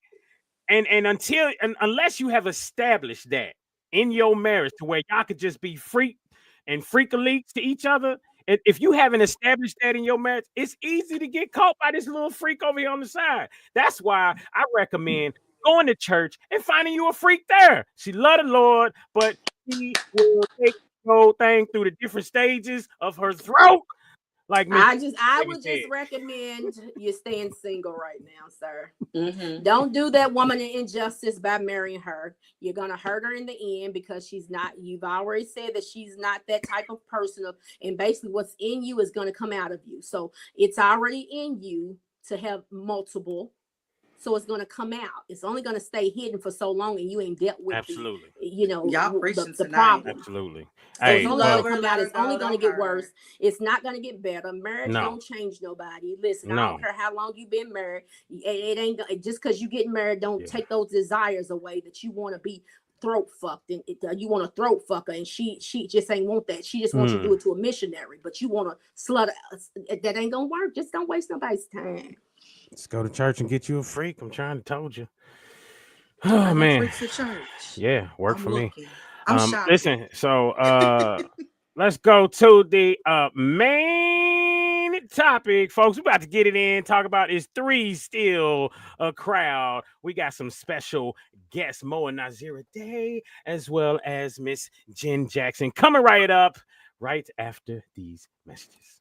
and unless you have established that in your marriage to where y'all could just be freak-a-leaks to each other. If you haven't established that in your marriage, it's easy to get caught by this little freak over here on the side. That's why I recommend going to church and finding you a freak there. She love the Lord, but she will take whole thing through the different stages of her throat. Like me. I would just recommend you staying single right now, sir. Don't do that woman an injustice by marrying her. You're gonna hurt her in the end, because you've already said that she's not that type of person, and basically what's in you is gonna come out of you. So it's already in you to have multiple. So it's going to come out. It's only going to stay hidden for so long, and you ain't dealt with y'all the problem. Absolutely. So it's only going to come out. It's only going to get worse. It's not going to get better. Marriage don't change nobody. Listen, I don't care how long you've been married. It ain't just because you get married. Don't take those desires away that you want to be throat fucked, and you want to throat fuck her, and she just ain't want that. She just wants you to do it to a missionary, but you want to slut her. That ain't gonna work. Just don't waste nobody's time. Let's go to church and get you a freak. I'm trying to told you. Oh man. Freaks at church. Yeah, work for me. I'm shocked. Listen, so let's go to the main topic, folks. We're about to get it in. Talk about is 3 still a crowd? We got some special guests, Mo and Nasira Day, as well as Miss Jenn Jackson, coming right up. right after these messages.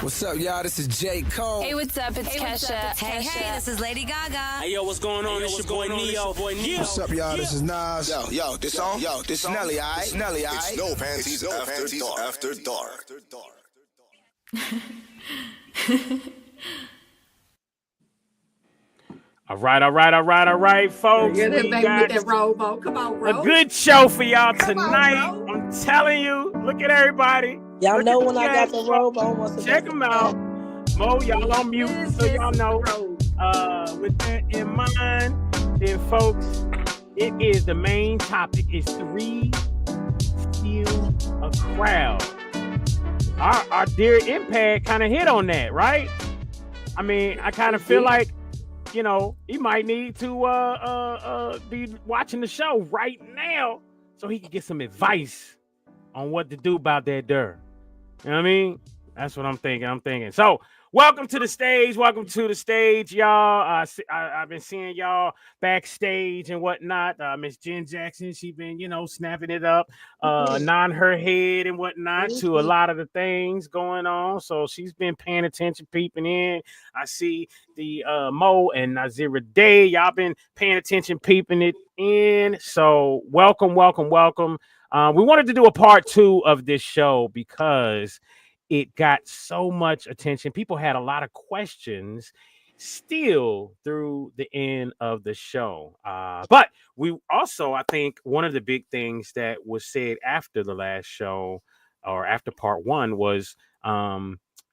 What's up, y'all? This is J. Cole. Hey, what's up? It's Kesha. Hey, this is Lady Gaga. Hey, yo, what's going on? It's your boy Neo. What's up, y'all? This is Nas. Yo, this Nelly, all right? Nelly, all right? It's no Panties After Dark. All right, folks. Get We it back got with that Robo. Come on, Ro. a good show for y'all Come on, tonight. Ro. I'm telling you, look at everybody. Y'all Look know at when I got the Robo. Check them out. Mo, y'all on mute, so y'all know. With that in mind, then folks, it is the main topic. It's 3 Steal a Crowd. Our dear Impact kind of hit on that, right? I mean, I kind of feel like, you know, he might need to be watching the show right now so he can get some advice on what to do about that dirt. You know what I mean? That's what I'm thinking. So, welcome to the stage, y'all. I've been seeing y'all backstage and whatnot. Miss Jenn Jackson, she been, snapping it up, nodding her head and whatnot to a lot of the things going on. So she's been paying attention, peeping in. I see the Mo and Nasira Day. Y'all been paying attention, peeping it in. So welcome. We wanted to do a part 2 of this show because it got so much attention. People had a lot of questions still through the end of the show. But we also, I think one of the big things that was said after the last show or after part 1 was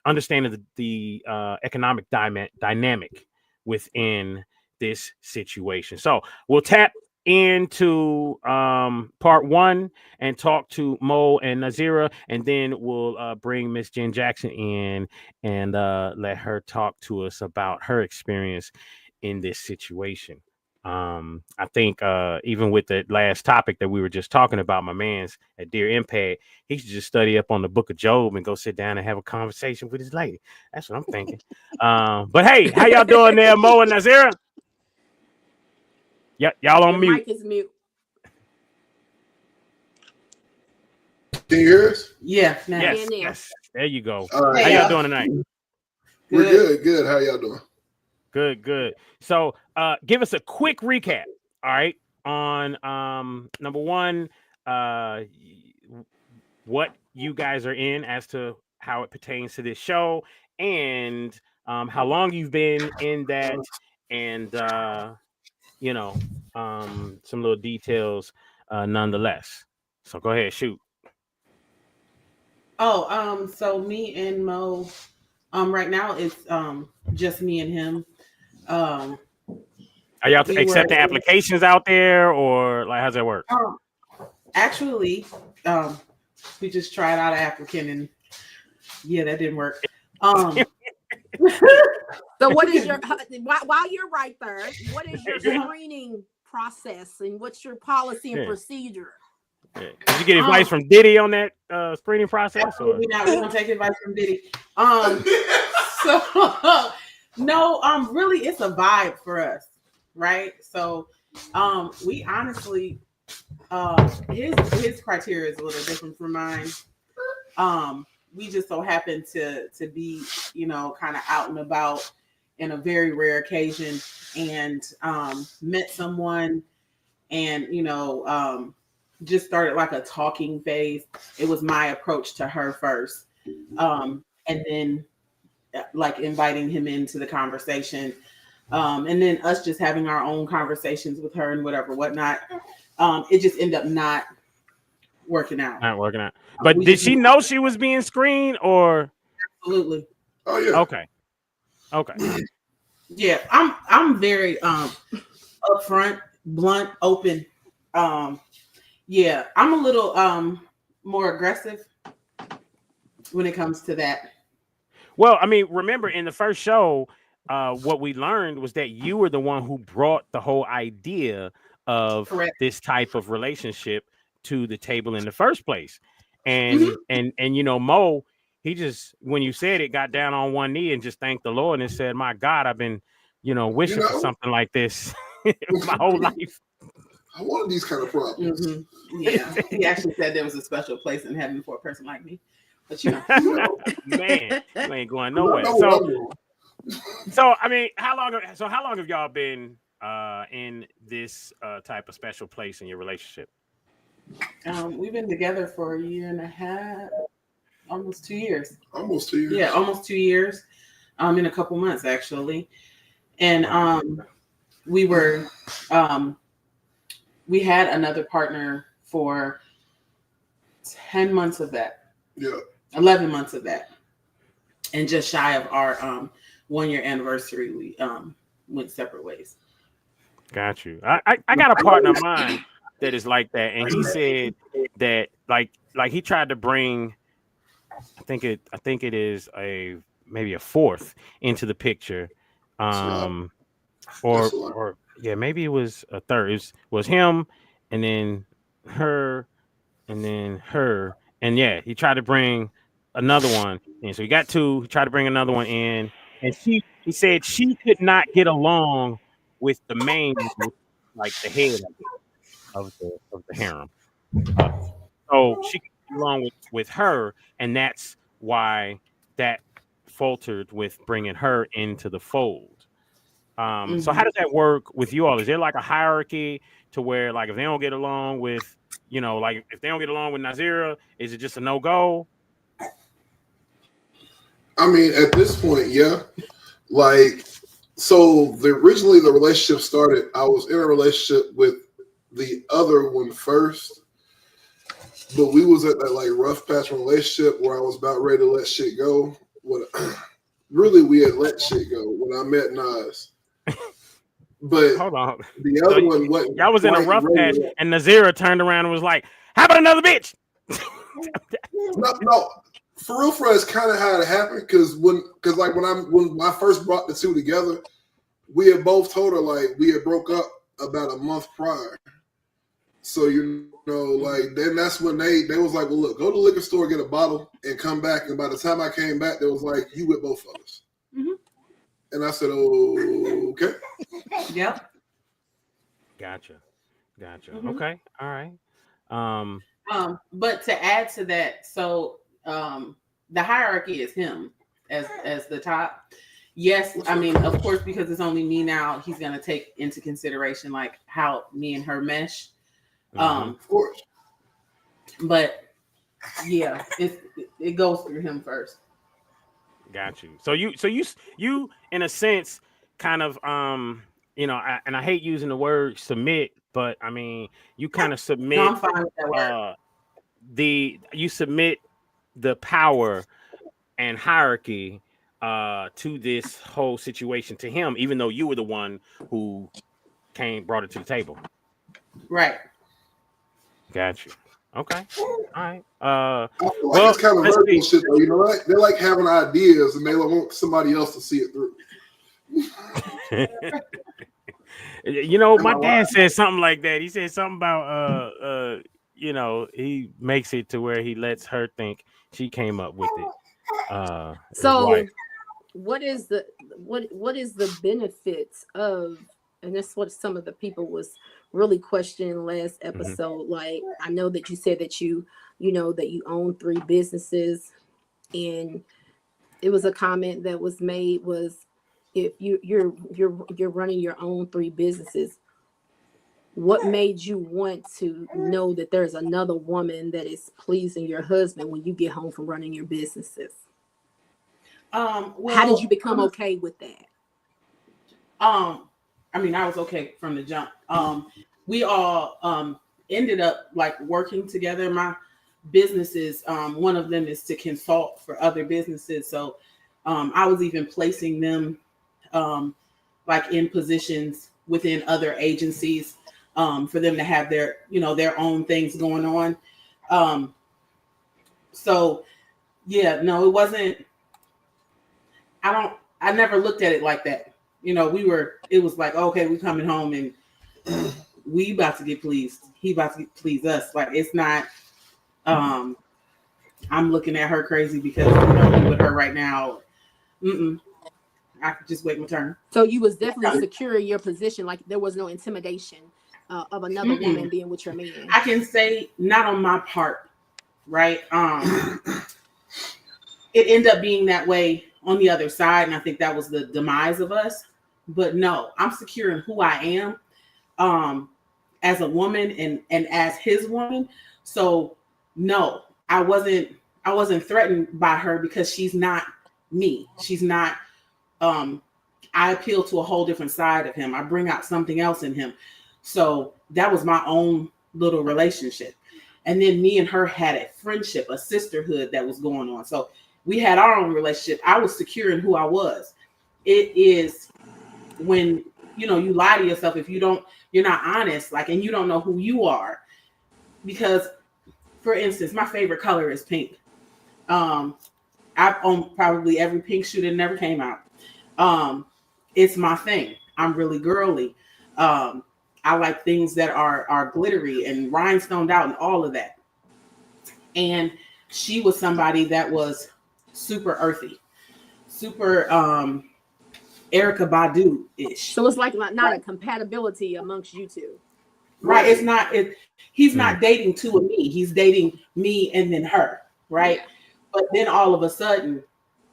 understanding the economic dynamic within this situation. So we'll tap into part 1 and talk to Mo and Nasira, and then we'll bring Miss Jenn Jackson in and let her talk to us about her experience in this situation. I think even with the last topic that we were just talking about, my man's at Dear Impact, he should just study up on the book of Job and go sit down and have a conversation with his lady. That's what I'm thinking. But hey, how y'all doing there, Mo and Nasira? Y'all on mute. Mic is mute. Can you hear us? Yeah. Yes. There you go. All right. How y'all doing tonight? We're good. How y'all doing? Good. So give us a quick recap, all right, on number 1, what you guys are in as to how it pertains to this show, and how long you've been in that, and some little details nonetheless. So go ahead, shoot. So me and Mo, right now it's just me and him. Are y'all accepting applications out there, or like how's that work? Actually, we just tried out an applicant, and that didn't work. So what is your while you're right there, what is your screening process and what's your policy and procedure? Yeah. Did you get advice from Diddy on that screening process? Absolutely not. We don't take advice from Diddy. No, really it's a vibe for us, right? So we honestly his criteria is a little different from mine. We just so happen to be, kind of out and about in a very rare occasion, and met someone, and just started like a talking phase. It was my approach to her first, and then like inviting him into the conversation, and then us just having our own conversations with her and whatnot. It just ended up not working out. But did she know she was being screened, or? Absolutely. Oh yeah. Okay. Yeah, I'm very upfront, blunt, open. Yeah, I'm a little more aggressive when it comes to that. Well, I mean, remember in the first show, what we learned was that you were the one who brought the whole idea of this type of relationship to the table in the first place. And Mo, he just, when you said it, got down on one knee and just thanked the Lord and said, my God, I've been, wishing for something like this my whole life. I wanted these kind of problems. Mm-hmm. Yeah, he actually said there was a special place in heaven for a person like me. But you know, man, you ain't going nowhere. So I mean, how long have y'all been in this type of special place in your relationship? We've been together for 1.5 years, almost 2 years. Almost 2 years. Yeah, almost 2 years. In a couple months actually, and we were we had another partner for 10 months of that. Yeah. 11 months of that, and just shy of our 1 year anniversary, we went separate ways. Got you. I got a partner of mine that is like that, and he said that like he tried to bring, I think it is maybe a fourth into the picture, or yeah, maybe it was a third. It was him, and then her, and then her, and yeah, he tried to bring another one in. So he got two. He tried to bring another one in, and he said she could not get along with the main, like the head of the harem. So she could get along with her, and that's why that faltered with bringing her into the fold. So how does that work with you all? Is there like a hierarchy to where, like, if they don't get along with, like if they don't get along with Nasira, is it just a no-go? I mean, at this point, yeah. Like, so originally the relationship started, I was in a relationship with the other one first, but we was at that like rough patch relationship where I was about ready to let shit go. Really, we had let shit go when I met Nas. But hold on, the other one wasn't. Y'all was in a rough patch, and Nasira turned around and was like, "How about another bitch?" No, for real, it's kind of how it happened. Because when I first brought the two together, we had both told her like we had broke up about a month prior. So like then that's when they was like, well, look, go to the liquor store, get a bottle, and come back. And by the time I came back, they was like, you with both of us. Mm-hmm. And I said, oh, okay. Yep. Gotcha. Mm-hmm. Okay. All right. But to add to that, so the hierarchy is him as the top. Yes, I mean, of course, because it's only me now, he's gonna take into consideration like how me and her mesh. Of course. But yeah, it goes through him first. Got you. So you in a sense kind of and I hate using the word submit, but I mean you kind of submit. No, I'm fine with that word. You submit the power and hierarchy to this whole situation to him, even though you were the one who brought it to the table. Right. Got you. Okay. All right. It's kind of vertical shit though. You know what? They like having ideas and they want somebody else to see it through. My dad said something like that. He said something about he makes it to where he lets her think she came up with it. So what is the benefits of, and that's what some of the people was really questioning last episode. Mm-hmm. Like, I know that you said that you own 3 businesses, and it was a comment that was made was, if you're running your own 3 businesses, what made you want to know that there's another woman that is pleasing your husband when you get home from running your businesses? How did you become okay with that? I mean, I was okay from the jump. We all ended up like working together. My businesses, one of them is to consult for other businesses. So I was even placing them like in positions within other agencies for them to have their own things going on. So yeah, no, it wasn't. I never looked at it like that. It was like, okay, we coming home and we about to get pleased. He about to please us. Like, it's not, I'm looking at her crazy because I'm with her right now. I could just wait my turn. So you was definitely secure in your position. Like, there was no intimidation of another woman being with your man? I can say not on my part, right? It ended up being that way on the other side, and I think that was the demise of us. But no, I'm secure in who I am as a woman and as his woman. So no, I wasn't threatened by her because she's not me. She's not I appeal to a whole different side of him. I bring out something else in him. So that was my own little relationship. And then me and her had a friendship, a sisterhood that was going on. So we had our own relationship. I was secure in who I was. It is when, you lie to yourself if you're not honest, and you don't know who you are. Because, for instance, my favorite color is pink. I've owned probably every pink shoe that never came out. It's my thing. I'm really girly. I like things that are glittery and rhinestoned out and all of that. And she was somebody that was super earthy, super Erykah Badu-ish. So it's not a compatibility amongst you two. Right. It's not. He's not dating two of me. He's dating me and then her. Right. Yeah. But then all of a sudden,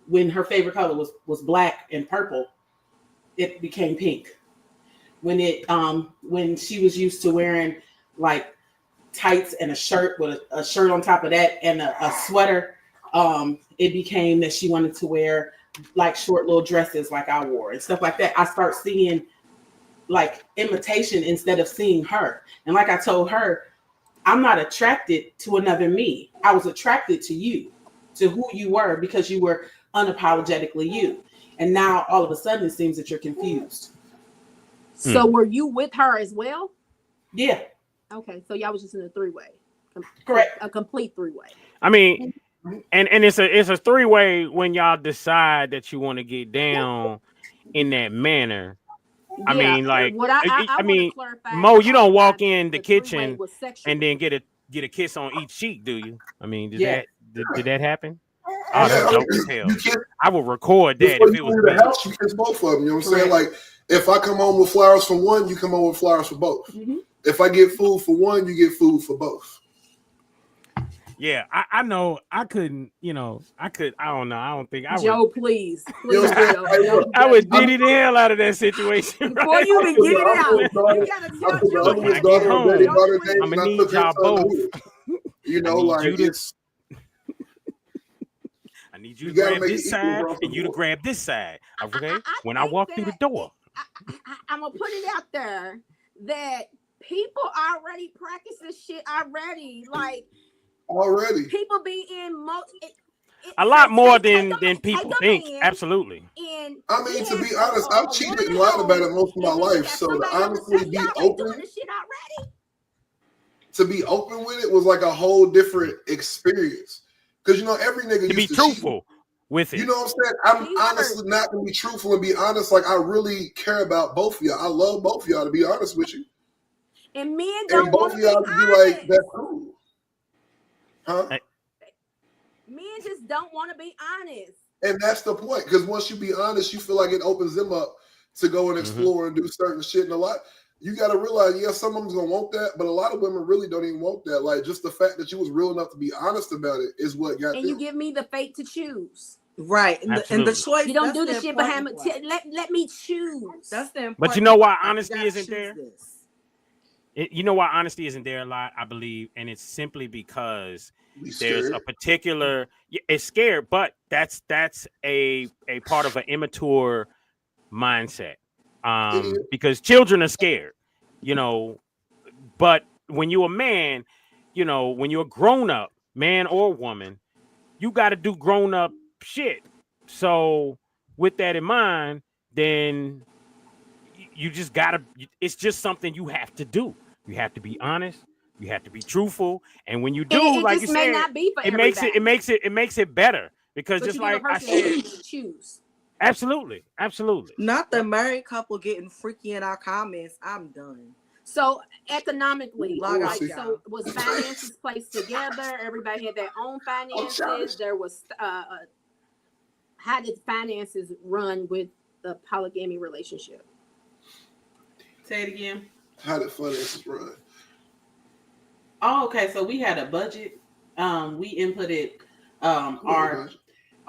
when her favorite color was black and purple, it became pink. When she was used to wearing like tights and a shirt with a shirt on top of that and a sweater, it became that she wanted to wear like short little dresses like I wore and stuff like that. I start seeing like imitation instead of seeing her. And like I told her, I'm not attracted to another me. I was attracted to you, to who you were, because you were unapologetically you. And now all of a sudden it seems that you're confused. So were you with her as well? Yeah. Okay, so y'all was just in a three-way. Correct. A complete three-way. I mean, and it's a three-way when y'all decide that you want to get down in that manner. Yeah, I mean, like, I mean, Mo, you don't walk in the kitchen and then get a kiss on each cheek, do you? I mean, did that happen? Oh, that's dope as hell. I will record that if it was the house. You kiss both of them. You know what I'm saying? Like, if I come home with flowers for one, you come home with flowers for both. Mm-hmm. If I get food for one, you get food for both. Yeah, I know. I couldn't. I don't know. I don't think I would. Joe, please. I would diddy the hell out of that situation. Before right? You even get it out, you gotta tell Joe. When I get home, I'm gonna need y'all both. I need you to grab this side and you to grab this side. Okay? When I walk through the door. I'm gonna put it out there that people already practice this shit already. Like people be in a lot more than people think. Absolutely. And I mean, to be honest, I've cheated and lied about it most of my life. So to honestly be open, to be open with it was like a whole different experience. Because every nigga to be truthful with it. You know what I'm saying? I'm honestly not gonna be truthful and be honest. Like, I really care about both of y'all. I love both of y'all, to be honest with you. And men don't want to be like, that's cool. Huh? Men just don't want to be honest. And that's the point. Because once you be honest, you feel like it opens them up to go and explore and do certain shit. And a lot, you got to realize, some of them's gonna want that, but a lot of women really don't even want that. Like, just the fact that you was real enough to be honest about it is what got. And you give me the fate to choose. Right, and the choice. You don't do the shit behind me. Let me choose. That's the important. But you know why honesty isn't there? You know why honesty isn't there a lot, I believe, and it's simply because there's a particular. It's scared, but that's a part of an immature mindset. Because children are scared, but when you're a man, when you're a grown up man or woman, you got to do grown up shit. So with that in mind, then you just gotta, it's just something you have to do. You have to be honest. You have to be truthful. And when you do, like you said, it makes it better because just like I said, choose. Absolutely. Not the married couple getting freaky in our comments. I'm done. So economically, so was finances placed together? Everybody had their own finances. There was how did finances run with the polygamy relationship? Say it again. How did finances run? Oh, okay. So we had a budget. We inputted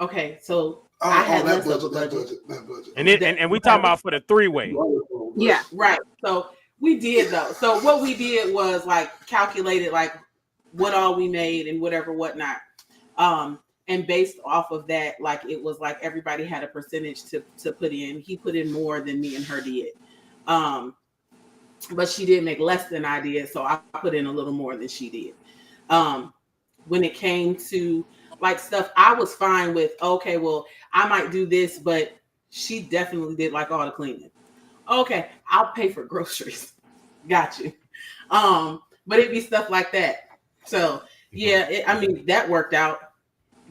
okay. So I had less of a budget. That budget. And we talking about for the 3-way. Yeah, right. So we did though. So what we did was like calculated like what all we made and whatnot. And based off of that, like it was like everybody had a percentage to put in. He put in more than me and her did. But she did make less than I did, so I put in a little more than she did. When it came to like stuff, I was fine with, okay, well, I might do this, but she definitely did like all the cleaning. Okay, I'll pay for groceries. Got you. But it'd be stuff like that. So yeah, I mean that worked out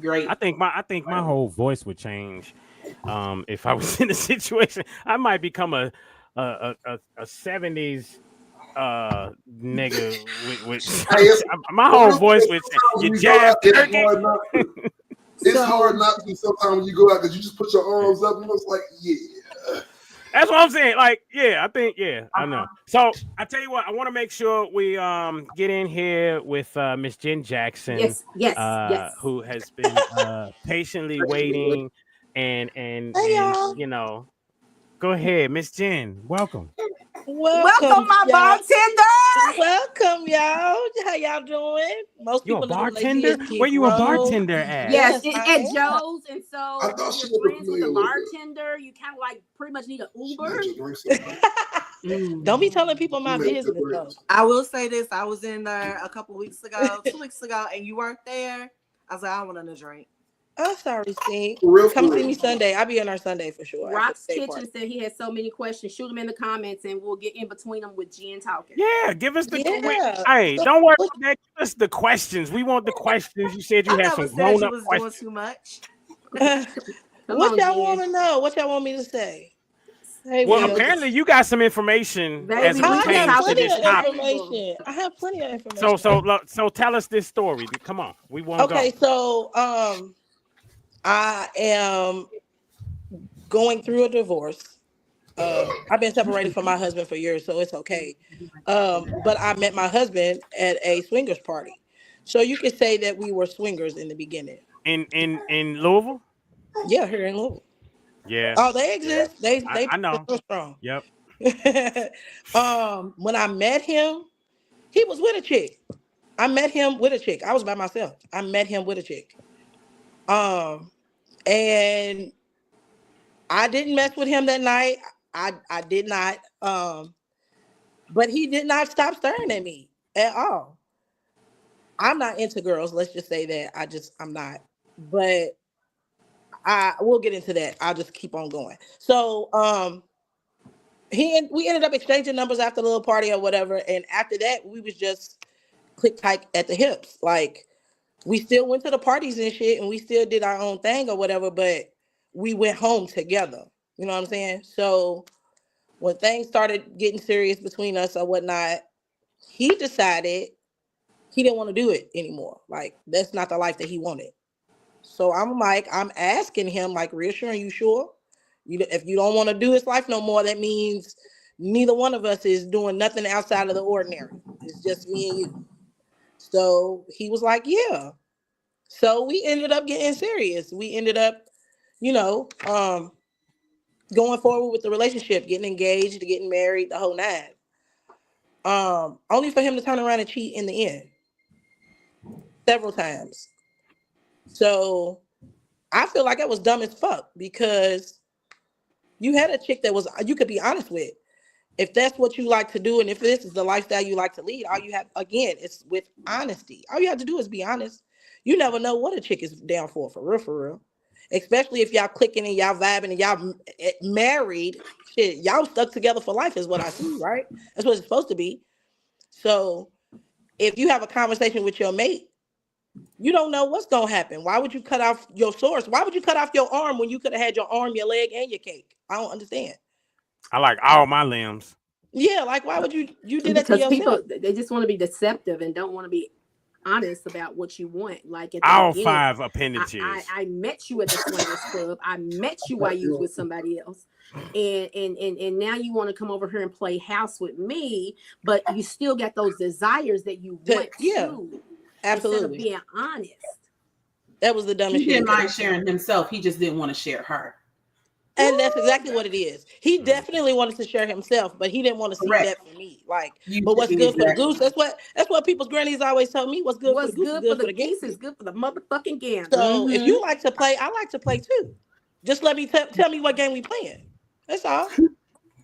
great. I think my whole voice would change if I was in a situation. I might become a 70s nigga with my whole voice would change. You jab turkey. It's hard not to sometimes when you go out because you just put your arms up and it's like, yeah. That's what I'm saying. Like, yeah, I think, yeah, I know. So I tell you what, I want to make sure we get in here with Miss Jenn Jackson, yes. who has been patiently waiting and you know, go ahead, Miss Jenn. Welcome. Welcome, my bartender. Welcome, y'all. How y'all doing? Most You people a bartender? Where you a bartender at? Yes, at Joe's, and so I thought if she you're was friends with a familiar with bartender, you kind of like pretty much need an Uber. Don't be telling people my business though. I will say this: I was in there a couple weeks ago, 2 weeks ago, and you weren't there. I was like, I want a drink. I'm sorry, Steve. Real Come quick. see me Sunday. I'll be in there Sunday for sure. Rock's Kitchen said he has so many questions. Shoot them in the comments, and we'll get in between them with Jen talking. Yeah, give us the hey, don't worry about that. Give us the questions. We want the questions. You said you had some grown up questions. Doing too much. What y'all want to know? What y'all want me to say? Hey, well, apparently you got some information as it pertains to this topic. I have plenty of information. So tell us this story. Come on, we want to go. Okay, so I am going through a divorce. I've been separated from my husband for years, so it's okay. But I met my husband at a swingers party, so you could say that we were swingers in the beginning. In Louisville? Yeah, here in Louisville. Yeah. Oh, they exist. Yeah. I know. So strong. Yep. When I met him, he was with a chick. I met him with a chick. I was by myself. I met him with a chick. And I didn't mess with him that night. I did not. But he did not stop staring at me at all. I'm not into girls. Let's just say that. I'm not. But we'll get into that. I'll just keep on going. So we ended up exchanging numbers after the little party or whatever. And after that, we was just click-tyke at the hips. Like, we still went to the parties and shit, and we still did our own thing or whatever, but we went home together. You know what I'm saying? So when things started getting serious between us or whatnot, he decided he didn't want to do it anymore. Like, that's not the life that he wanted. So I'm asking him, like, reassuring, you sure? If you don't want to do his life no more, that means neither one of us is doing nothing outside of the ordinary. It's just me and you. So he was like, yeah. So we ended up getting serious. We ended up, going forward with the relationship, getting engaged, getting married, the whole nine. Only for him to turn around and cheat in the end. Several times. So I feel like it was dumb as fuck because you had a chick that you could be honest with. If that's what you like to do, and if this is the lifestyle you like to lead, all you have, again, it's with honesty. All you have to do is be honest. You never know what a chick is down for real. Especially if y'all clicking and y'all vibing and y'all married. Shit, y'all stuck together for life is what I see, right? That's what it's supposed to be. So if you have a conversation with your mate, you don't know what's going to happen. Why would you cut off your source? Why would you cut off your arm when you could have had your arm, your leg, and your cake? I don't understand. I like all my limbs. Yeah, like why would you do that to yourself? People, they just want to be deceptive and don't want to be honest about what you want. Like at the all beginning, 5 appendages. I met you at the swingers club. I met you while you was with somebody else. And now you want to come over here and play house with me, but you still got those desires that you want to. Absolutely. Instead of being honest. That was the dumbest shit. He didn't mind sharing himself. He just didn't want to share her. And that's exactly what it is. He definitely wanted to share himself, but he didn't want to see that for me. Like, but what's good for the goose? That's what people's grannies always tell me. What's good for the goose is good for the geese. Is good for the motherfucking gander. So if you like to play, I like to play too. Just let me tell me what game we playing. That's all.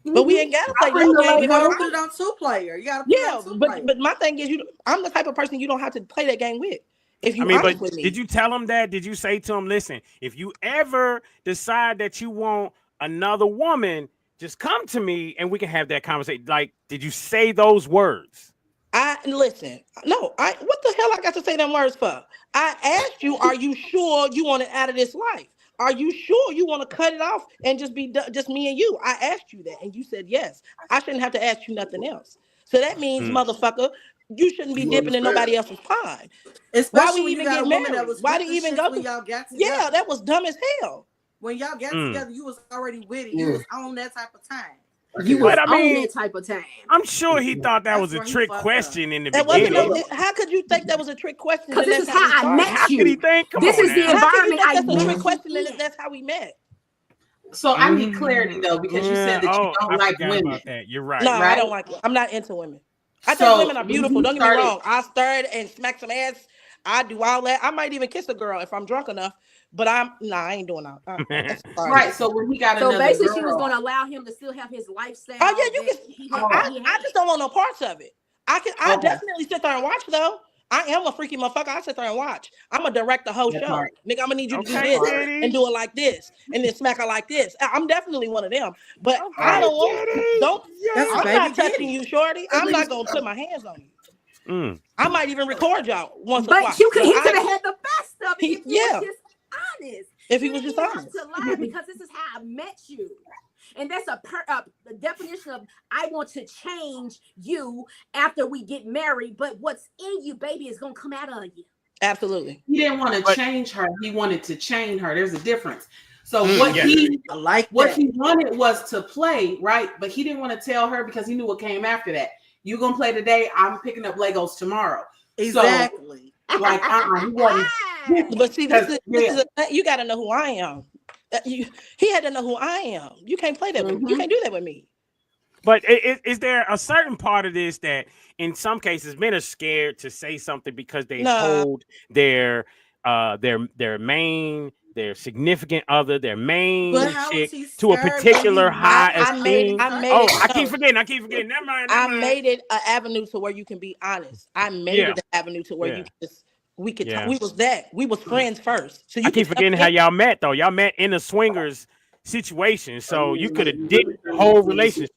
But we ain't gotta play no game. You gotta put it on 2-player. You gotta put it on 2-player. But my thing is, I'm the type of person you don't have to play that game with. If you but with me. did you tell him that? Did you say to him, listen, if you ever decide that you want another woman, just come to me and we can have that conversation? Like, did you say those words? What the hell I got to say them words for? I asked you, are you sure you want it out of this life? Are you sure you want to cut it off and just be just me and you? I asked you that and you said yes. I shouldn't have to ask you nothing else. So that means, motherfucker, you shouldn't be dipping in nobody else's pond. Why we even get married? Why did you even go? Yeah, that was dumb as hell. When y'all got together, you was already with it. You was on that type of time. You was on that type of time. I'm sure he thought that was a trick question in the beginning. How could you think that was a trick question? Because this is how I met you. How could he think? This is the environment I met. That's a trick question, and that's how we met. So I need clarity though, because you said that you don't like women. You're right. No, I don't like. I'm not into women. I think women are beautiful. Don't get me wrong. I stirred and smacked some ass. I do all that. I might even kiss a girl if I'm drunk enough. But I ain't doing that. Right. So when he got another basically, girl, she was going to allow him to still have his lifestyle. Oh yeah, you can. I just don't want no parts of it. I definitely sit there and watch though. I am a freaky motherfucker. I sit there and watch. I'm gonna direct the whole show. Right. Nigga, I'm gonna need you to do this and do it like this, and then smack her like this. I'm definitely one of them. But I don't want. I'm not touching you, shorty. I'm not gonna put my hands on you. I might even record y'all once or twice. But he could have had the best of it if he was just honest. If he was just honest. To lie, because this is how I met you. And that's the definition of I want to change you after we get married, but what's in you, baby, is going to come out of you. Absolutely. He didn't want to change her. He wanted to chain her. There's a difference. So what he wanted was to play, right? But he didn't want to tell her because he knew what came after that. You're going to play today. I'm picking up Legos tomorrow. Exactly. So, like, he wasn't. But see, this is you got to know who I am. He had to know who I am. You can't play that with me. You can't do that with me. But is there a certain part of this that in some cases men are scared to say something because they hold their significant other, their main chick to a particular high esteem? I keep forgetting. Never mind. I made it an avenue to where you can be honest. I made it an avenue to where you can just we could talk. We was friends first. So I keep forgetting how y'all met though. Y'all met in a swingers situation, so you could have did the whole relationship.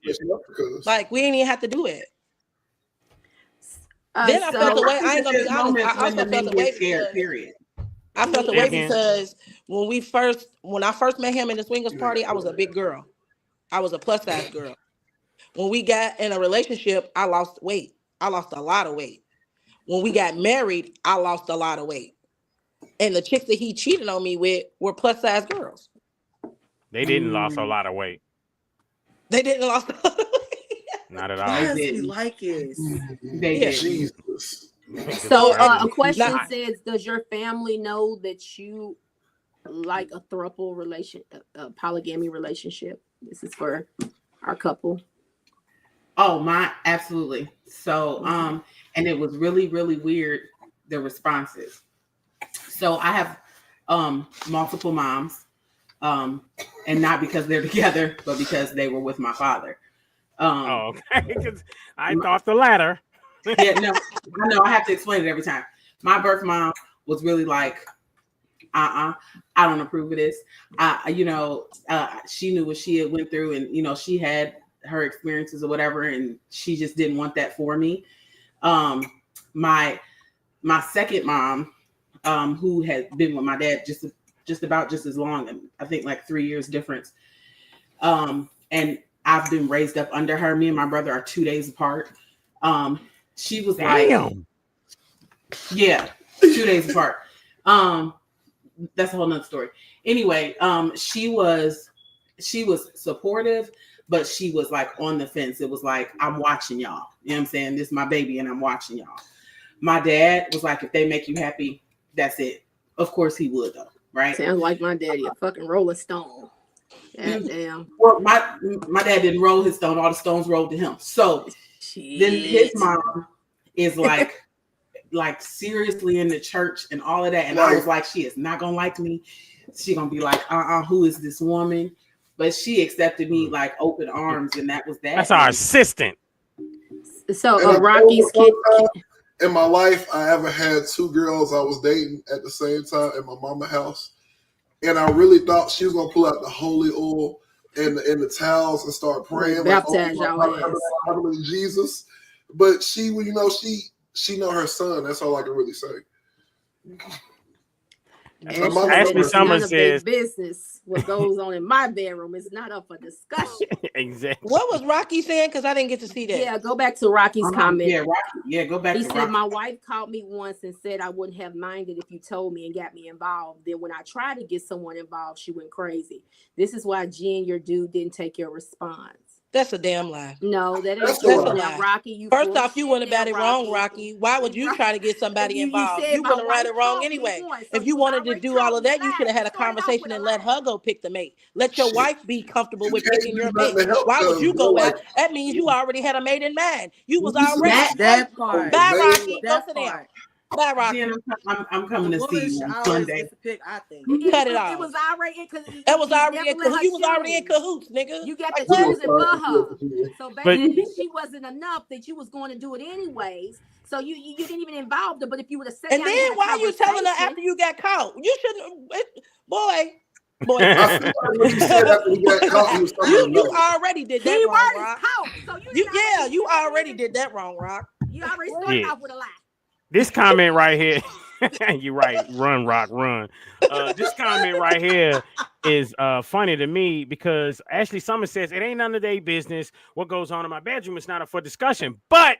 Like we ain't even have to do it. Then I felt the way. I ain't gonna be honest. I also felt the way because I felt the way because when I first met him in the swingers party, I was a big girl. I was a plus size girl. When we got in a relationship, I lost weight. I lost a lot of weight. When we got married, I lost a lot of weight. And the chicks that he cheated on me with were plus size girls. They didn't lose a lot of weight. They didn't lose a lot of weight. Not at all. Yes, he like it. Jesus. So a question says, does your family know that you like a throuple a polygamy relationship? This is for our couple. Oh, absolutely. So, and it was really, really weird, the responses. So I have multiple moms, and not because they're together, but because they were with my father. Okay, because I thought the latter. Yeah, no, I have to explain it every time. My birth mom was really like, I don't approve of this. She knew what she had went through, and she had her experiences or whatever, and she just didn't want that for me. My second mom, who had been with my dad just about just as long, I think like 3 years difference. And I've been raised up under her. Me and my brother are 2 days apart. She was like, Yeah, 2 days apart. That's a whole nother story. Anyway, she was supportive, but she was like on the fence. It was like, I'm watching y'all. You know what I'm saying? This is my baby and I'm watching y'all. My dad was like, if they make you happy, that's it. Of course he would though, right? Sounds like my daddy, a fucking Rolling Stone. God damn. Well, my dad didn't roll his stone. All the stones rolled to him. So then his mom is like seriously in the church and all of that. And I was like, she is not gonna like me. She gonna be like, who is this woman? But she accepted me like open arms, and that was that. That's our assistant. So Rocky's kid. In my life, I ever had 2 girls I was dating at the same time at my mama's house. And I really thought she was gonna pull out the holy oil and the towels and start praying, baptize y'all ass. Jesus. But she, you know, she know her son. That's all I can really say. Ashley Summers says, business. What goes on in my bedroom is not up for discussion. Exactly. What was Rocky saying? Because I didn't get to see that. Yeah, go back to Rocky's comment. Yeah, Rocky. Yeah, go back. He to said, Rocky. my wife called me once and said I wouldn't have minded if you told me and got me involved. Then when I tried to get someone involved, she went crazy. This is why Jen, your dude, didn't take your response. That's a damn lie. No, That's a lie. Now, Rocky, First off, you went about it wrong, Rocky. Why would you try to get somebody involved? You went about it wrong anyway. If you wanted to do all of that, you should have had a conversation and let her go pick the mate. Let your wife be comfortable with picking your mate. Why would you go out? That means you already had a mate in mind. You was already that part. Bye, Rocky. Go sit down. Bye, Rocky. Jen, I'm coming to see you on Sunday. I think. Cut it off. It was already because it was already in cahoots. You was already in cahoots, nigga. You got to choose it for her. So basically, she wasn't enough that you was going to do it anyways. So you didn't even involve her. But if you would have said, and then why are you telling her after you got caught? You shouldn't, boy. You already did that wrong, Rock. So you already did that wrong, Rock. You already started off with a lie. This comment right here, you're right. Run, Rock, run. This comment right here is funny to me because Ashley Summers says it ain't none of their business what goes on in my bedroom. It's not up for discussion. But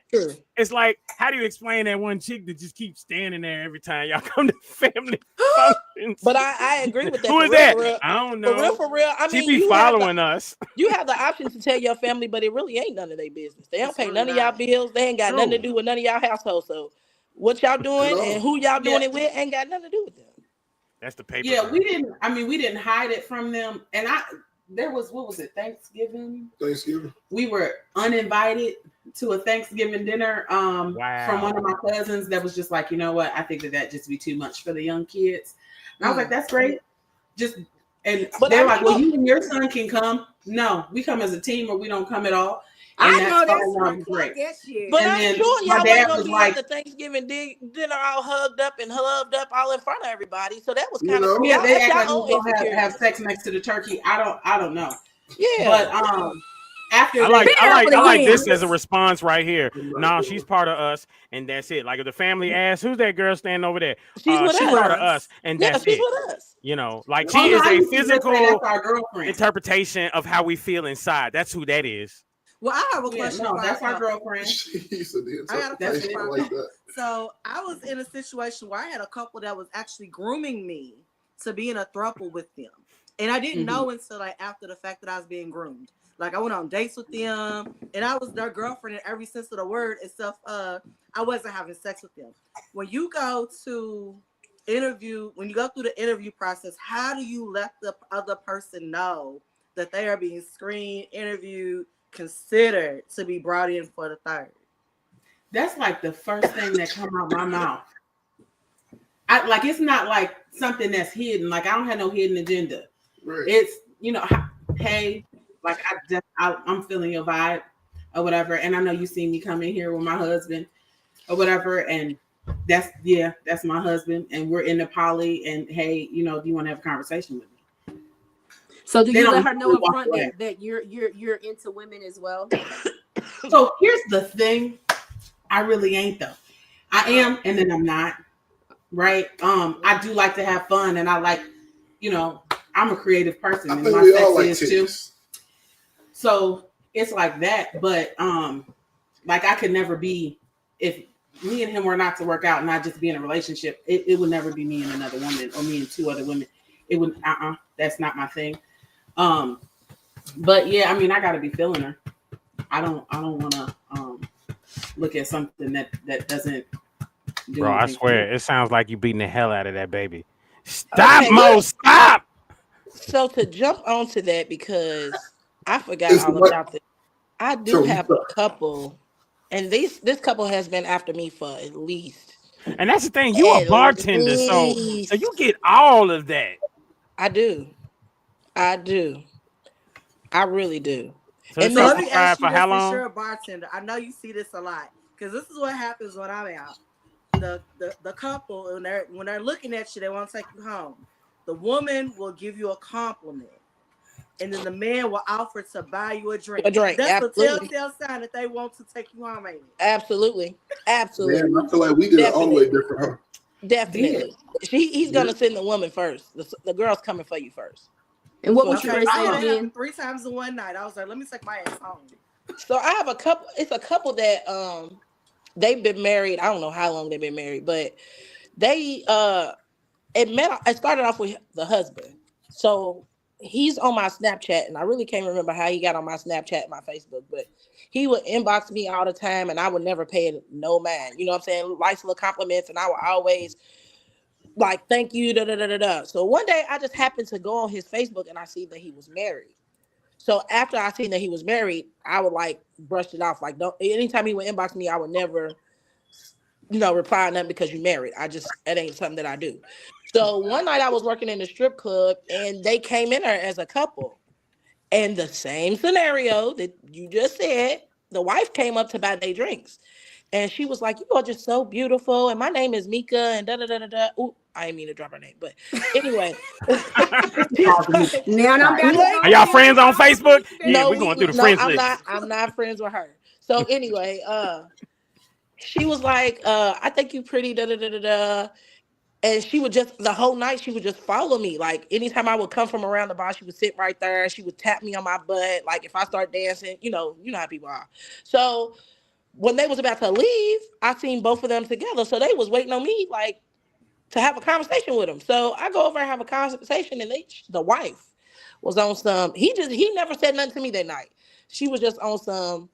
it's like, how do you explain that one chick that just keeps standing there every time y'all come to family functions? But I agree with that. Who is that? I don't know. For real. I mean, she be following us. You have the option to tell your family, but it really ain't none of their business. They don't pay none of y'all bills. They ain't got nothing to do with none of y'all household. So what y'all doing and who y'all doing it with ain't got nothing to do with them. That's the paper. Yeah, we didn't hide it from them. And there was, what was it, Thanksgiving? We were uninvited to a Thanksgiving dinner from one of my cousins that was just like, you know what, I think that just be too much for the young kids. And I was like, that's great. But they're like, well, you and your son can come. No, we come as a team or we don't come at all. And I know that's great. But I'm sure y'all wasn't gonna be at the Thanksgiving dinner all hugged up and loved up all in front of everybody. So that was kind of cool. Yeah, they act like we're gonna have sex next to the turkey. I don't know. Yeah. But after I like this as a response right here. No, she's part of us, and that's it. Like if the family asks, "Who's that girl standing over there?" She's part of us, and that's she's it. with us. You know, like she is a physical interpretation of how we feel inside. That's who that is. Well, I have a question. No, that's our girlfriend. I got a question like that. So I was in a situation where I had a couple that was actually grooming me to be in a throuple with them, and I didn't know until like after the fact that I was being groomed. Like I went on dates with them, and I was their girlfriend in every sense of the word, except I wasn't having sex with them. When you go through the interview process, how do you let the other person know that they are being screened, interviewed, considered to be brought in for the third? That's like the first thing that come out my mouth. It's not like something that's hidden. Like I don't have no hidden agenda. Right. It's hey, like I'm feeling your vibe or whatever, and I know you see me come in here with my husband or whatever, and that's my husband, and we're in the poly, and hey, do you want to have a conversation with me? So do you let her know up front that you're into women as well? So here's the thing. I really ain't though. I am, and then I'm not. Right. I do like to have fun, and I like, I'm a creative person, and my sex is too. So it's like that, but like I could never be if me and him were not to work out, not just be in a relationship, it would never be me and another woman or me and two other women. It would, that's not my thing. But yeah, I mean, I gotta be feeling her. I don't want to look at something that doesn't do Bro, I anything swear, it sounds like you beating the hell out of that baby. Stop, okay, Mo, stop! So to jump onto that, because I forgot all about this. I do have a couple, and this couple has been after me for at least. And that's the thing, you a bartender, so you get all of that. I do. I really do. So and let me ask you for how long? You're a bartender. I know you see this a lot because this is what happens when I'm out. The couple when they're looking at you, they want to take you home. The woman will give you a compliment, and then the man will offer to buy you a drink. That's absolutely. The telltale sign that they want to take you home, ain't it? Absolutely. Man, I feel like we did it all the way different, huh? Definitely. He's gonna send the woman first. The girl's coming for you first. And what was you I had happened 3 times in one night. I was like, let me take my ass home. So I have a couple. It's a couple that they've been married. I don't know how long they've been married, but they it started off with the husband. So he's on my Snapchat, and I really can't remember how he got on my Snapchat and my Facebook, but he would inbox me all the time, and I would never pay it no mind. You know what I'm saying? Nice little compliments, and I would always like, thank you, da da da da da. So one day I just happened to go on his Facebook, and I see that he was married. So after I seen that he was married, I would like brush it off. Like, don't anytime he would inbox me, I would never, reply nothing because you're married. It ain't something that I do. So one night I was working in the strip club, and they came in there as a couple. And the same scenario that you just said, the wife came up to buy their drinks. And she was like, you are just so beautiful. And my name is Mika, and da da da da da. Ooh, I didn't mean to drop her name, but anyway. Are y'all friends on Facebook? Yeah, we're going through the friends list. I'm not friends with her. So anyway, she was like, I think you pretty, da da da da da. And she would just, the whole night, she would just follow me. Like, anytime I would come from around the bar, she would sit right there. She would tap me on my butt. Like, if I start dancing, you know how people are. So when they was about to leave, I seen both of them together. So they was waiting on me, like, to have a conversation with them. So I go over and have a conversation, and the wife was on some, he never said nothing to me that night. She was just on some,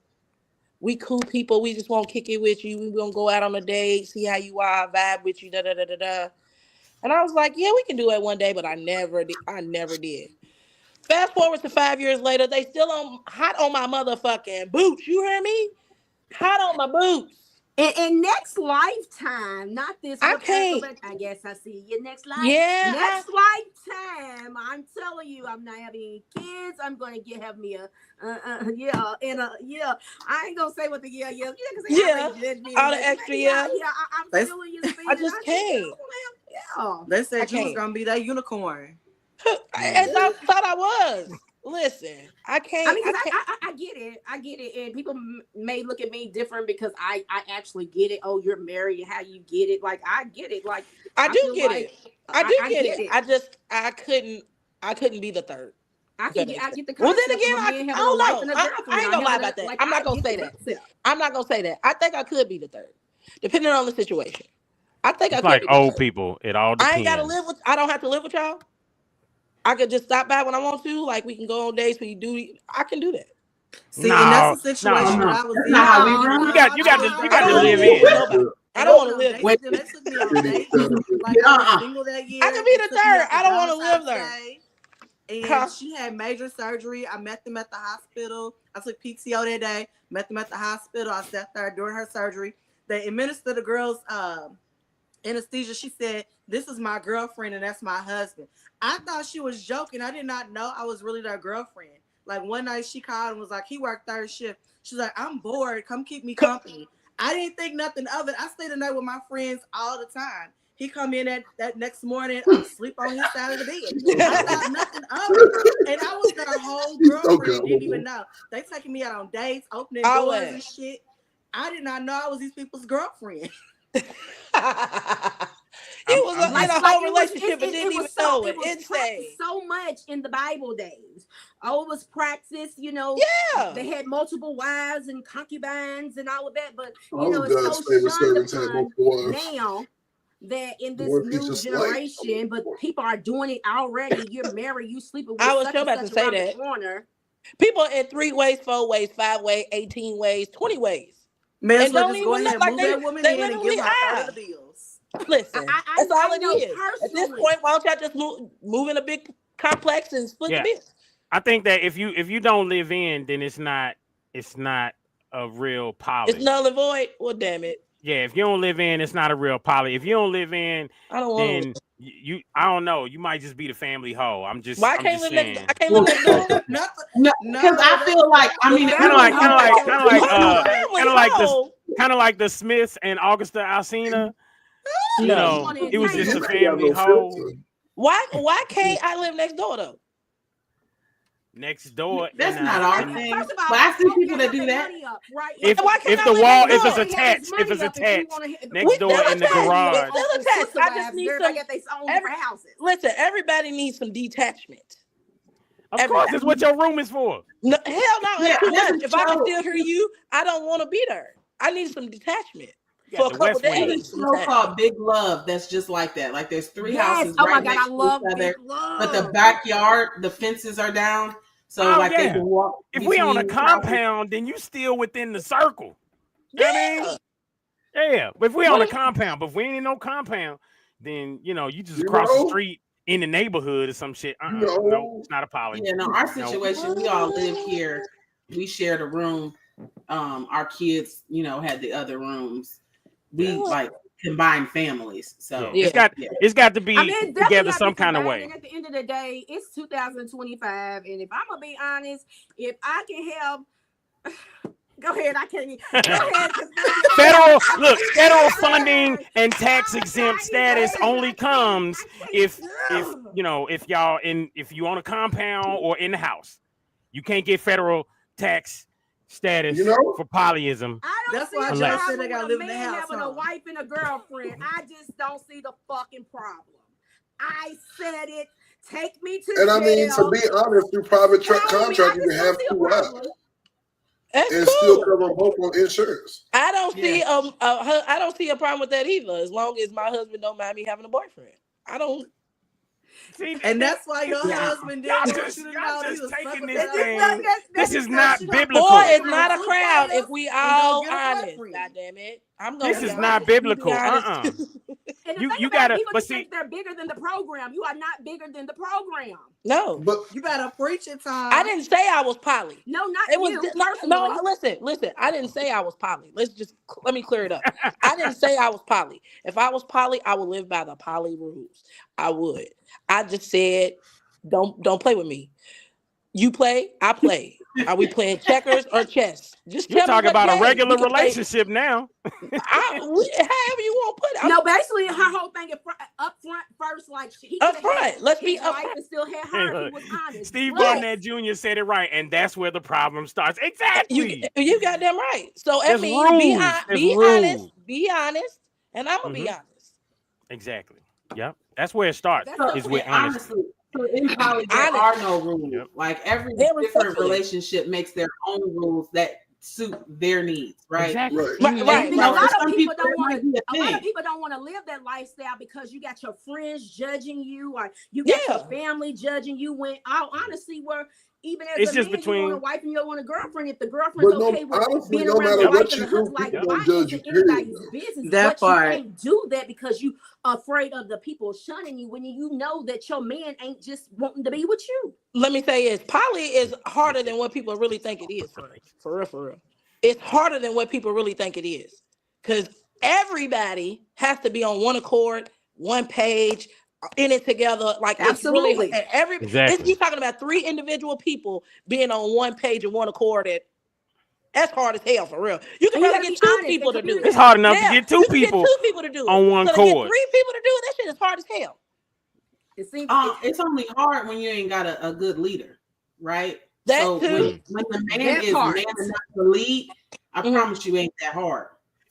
we cool people, we just won't kick it with you. We gonna go out on a date, see how you are, vibe with you, da da da da da. And I was like, yeah, we can do it one day, but I never did. Fast forward to 5 years later, they still hot on my motherfucking boots. You hear me? Hot on my boots. And next lifetime, not this. I can't. I guess I see you next life. Yeah. Next lifetime, I'm telling you, I'm not having any kids. I'm going to have me I ain't gonna say what the yeah. All the extra I'm feeling you. I just can't. They said you was gonna be that unicorn. As I thought I was. Listen, I can't. I mean, I get it, and people may look at me different because I actually get it. Oh, you're married, how you get it? Like, I get it. Like, I do get it. I do get it. I couldn't be the third. I get the concept. Well, then again, I don't know. I ain't gonna lie about that. Like, I'm not gonna say that. I'm not gonna say that. I think I could be the third, depending on the situation. I think I could. Like old people, it all depends. I don't have to live with y'all. I could just stop by when I want to. Like, we can go on dates when you do. I can do that. See, and that's the situation I was in. You got to live in. I don't want to live. They took me on dates. Like, I was single that year. I could be the third. I don't want to live there. And she had major surgery. I met them at the hospital. I took PTO that day. Met them at the hospital. I sat there during her surgery. They administered the girl's anesthesia. She said, "This is my girlfriend, and that's my husband." I thought she was joking. I did not know I was really their girlfriend. Like, one night she called and was like, he worked third shift. She's like, I'm bored. Come keep me company. I didn't think nothing of it. I stayed the night with my friends all the time. He come in that next morning, I'm asleep on his side of the bed. I thought nothing of it. And I was their whole girlfriend. Didn't even know. They taking me out on dates, opening doors and shit. I did not know I was these people's girlfriend. It was in a whole relationship and didn't even know it. Insane. So much in the Bible days. Oh, it was practiced, you know. Yeah. They had multiple wives and concubines and all of that, but you All know, of it's God's so favorite shunned servants had upon multiple wives. now that in this Lord, new Jesus generation, but people are doing it already. You're married, you sleeping with I was such sure and about to such say around the that. corner. People in 3 ways, 4 ways, 5 ways, 18 ways, 20 ways. Man, And so don't just go even ahead look like and move that woman they in and literally give her a third are. of the bills. Listen, that's all it know is. At this point, why don't y'all just move in a big complex and split the bill? I think that if you don't live in, then it's not a real poly. It's null and void. Well, damn it. Yeah, if you don't live in, it's not a real poly. If you don't live in, I don't want then I don't know. You might just be the family hoe. Why I can't live next? I can't live next door. Because I feel like kind of like the Smiths and Augusta Alsina. You know, it was just a family hoe. Why can't I live next door though? Next door. That's not our thing. But I see people that do that. If it's attached, next door in the garage. I just need some. Listen, everybody needs some detachment. Of course, it's what your room is for. No, hell no. If I can still hear you, I don't want to be there. I need some detachment. For a couple days. There's a show called Big Love that's just like that. Like there's 3 houses right next to each other, but the backyard, the fences are down. So they can walk. If we on a compound, then you still within the circle. Yeah. I mean, yeah. But if we on a compound, but if we ain't in no compound, then you just across the street in the neighborhood or some shit. No, it's not a poly. Yeah, no, our situation, we all live here. We shared a room. Our kids, had the other rooms. We like combined families. So it's got to be together some kind of way. And at the end of the day, it's 2025, and if I'm gonna be honest, if I can help, go ahead. I can't. Go ahead. Federal funding and tax exempt status only comes if you on a compound or in the house. You can't get federal tax status for polyism. That's why I said I gotta live in the house. Having a wife and a girlfriend, I just don't see the fucking problem. I said it. Take me to and jail. I mean, to be honest, through private contract, you can have 2 wives and still cover both on insurance. I don't see I don't see a problem with that either, as long as my husband don't mind me having a boyfriend. I don't. And that's why your husband didn't want you to know he was taking this thing. This is not biblical. Boy, it's not a crowd if we all honest. God damn it. This is not biblical. You gotta, but see, they're bigger than the program. You are not bigger than the program. No, but you better preach it, Tom. I didn't say I was poly. No, not it was you. No, listen. I didn't say I was poly. Let me clear it up. I didn't say I was poly. If I was poly, I would live by the poly rules. I would. I just said, don't play with me. You play, I play. Are we playing checkers or chess? Just you're talking about a regular relationship now. However you want to put it. No, basically her whole thing up front first, like he up front. Let's be up front. And still had her. He was honest. Steve Barnett Jr. said it right, and that's where the problem starts. Exactly. You got them right. So I mean, be honest, and I'm gonna be honest. Exactly. Yep. That's where it starts. Is with honesty. Honestly, so in poly, there are no rules. Yep. Like every different relationship makes their own rules that suit their needs, right? Exactly. Right. A lot of people don't want to live that lifestyle because you got your friends judging you, or you got your family judging you. When honestly, even as a man, you want a wife and you don't want a girlfriend. If the girlfriend's okay with being around the wife and the husband, like why is it anybody's business? That part. You can't do that because you afraid of the people shunning you when you know that your man ain't just wanting to be with you. Let me say this: poly is harder than what people really think it is. For real. It's harder than what people really think it is, because everybody has to be on one accord, one page, in it together. Like absolutely, it's really you're talking about 3 individual people being on one page and one accord. That's hard as hell, for real. You can probably get 2 people to do it. It's hard enough to get 2 people to do it on one cord. Get 3 people to do it. That shit is hard as hell. It's only hard when you ain't got a good leader, right? That too. When the man is man enough to lead, I promise you ain't that hard.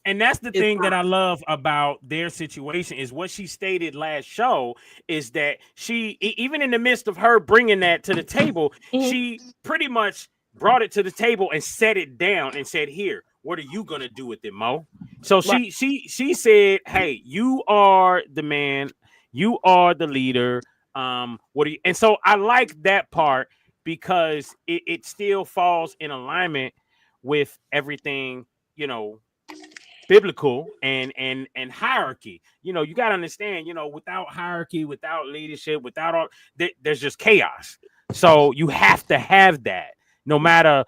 And that's the thing that I love about their situation is what she stated last show is that she, even in the midst of her bringing that to the table, she pretty much brought it to the table and set it down and said, here, what are you going to do with it, Mo? So she said, hey, you are the man. You are the leader. What do you? And so I like that part because it still falls in alignment with everything, you know, biblical and hierarchy. You know, you got to understand, you know, without hierarchy, without leadership, without all, there's just chaos. So you have to have that, no matter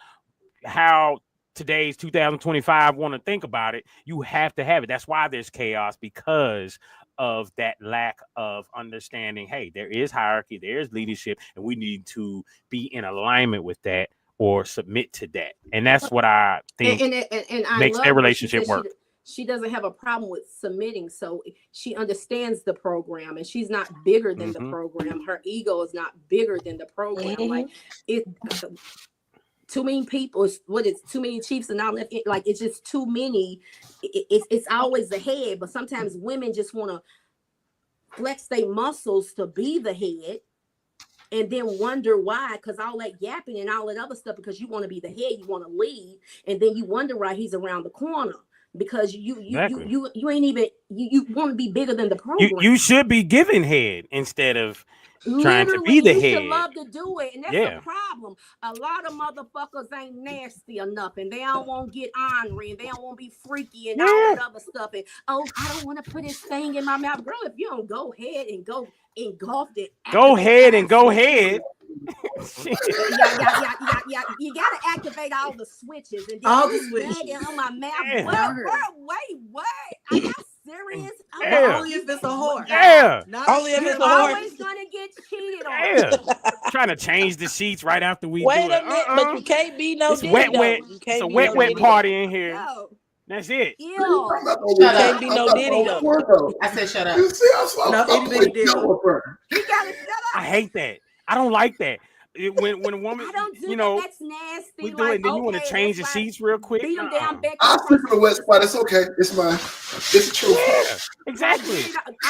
how today's 2025 want to think about it. You have to have it. That's why there's chaos, because of that lack of understanding. Hey, there is hierarchy, there is leadership, and we need to be in alignment with that or submit to that. And that's what I think and I makes their relationship work. She doesn't have a problem with submitting, so she understands the program, and she's not bigger than the program. Her ego is not bigger than the program. Like it, too many people. Too many chiefs and all that. Like it's just too many. It's always the head, but sometimes women just want to flex their muscles to be the head, and then wonder why, because all that yapping and all that other stuff, because you want to be the head, you want to lead, and then you wonder why he's around the corner. Because you ain't even you want to be bigger than the program. You should be giving head instead of trying to be the head. You love to do it, and that's a problem. A lot of motherfuckers ain't nasty enough, and they don't want to get ornery, and they don't want to be freaky and all that other stuff. And I don't want to put this thing in my mouth, girl. If you don't go ahead and go engulf it, go ahead and go ahead. You gotta activate all the switches and then all the switches on my mouth. Wait, I got serious. Only if it's a whore. Only if it's a whore. Always gonna get cheated on. Trying to change the sheets right after we wait do a minute, but you can't be no it's wet. It's a wet party in here. No. That's it. You can't be no Diddy though. I said shut up. You see, I'm gotta shut up. I hate that. I don't like that. When a woman, I don't do you know, that's nasty. we do it, and then you want to change the sheets real quick. Beat them down, I'll sleep in the wet spot. It's okay. It's mine. It's the truth. Yeah, exactly.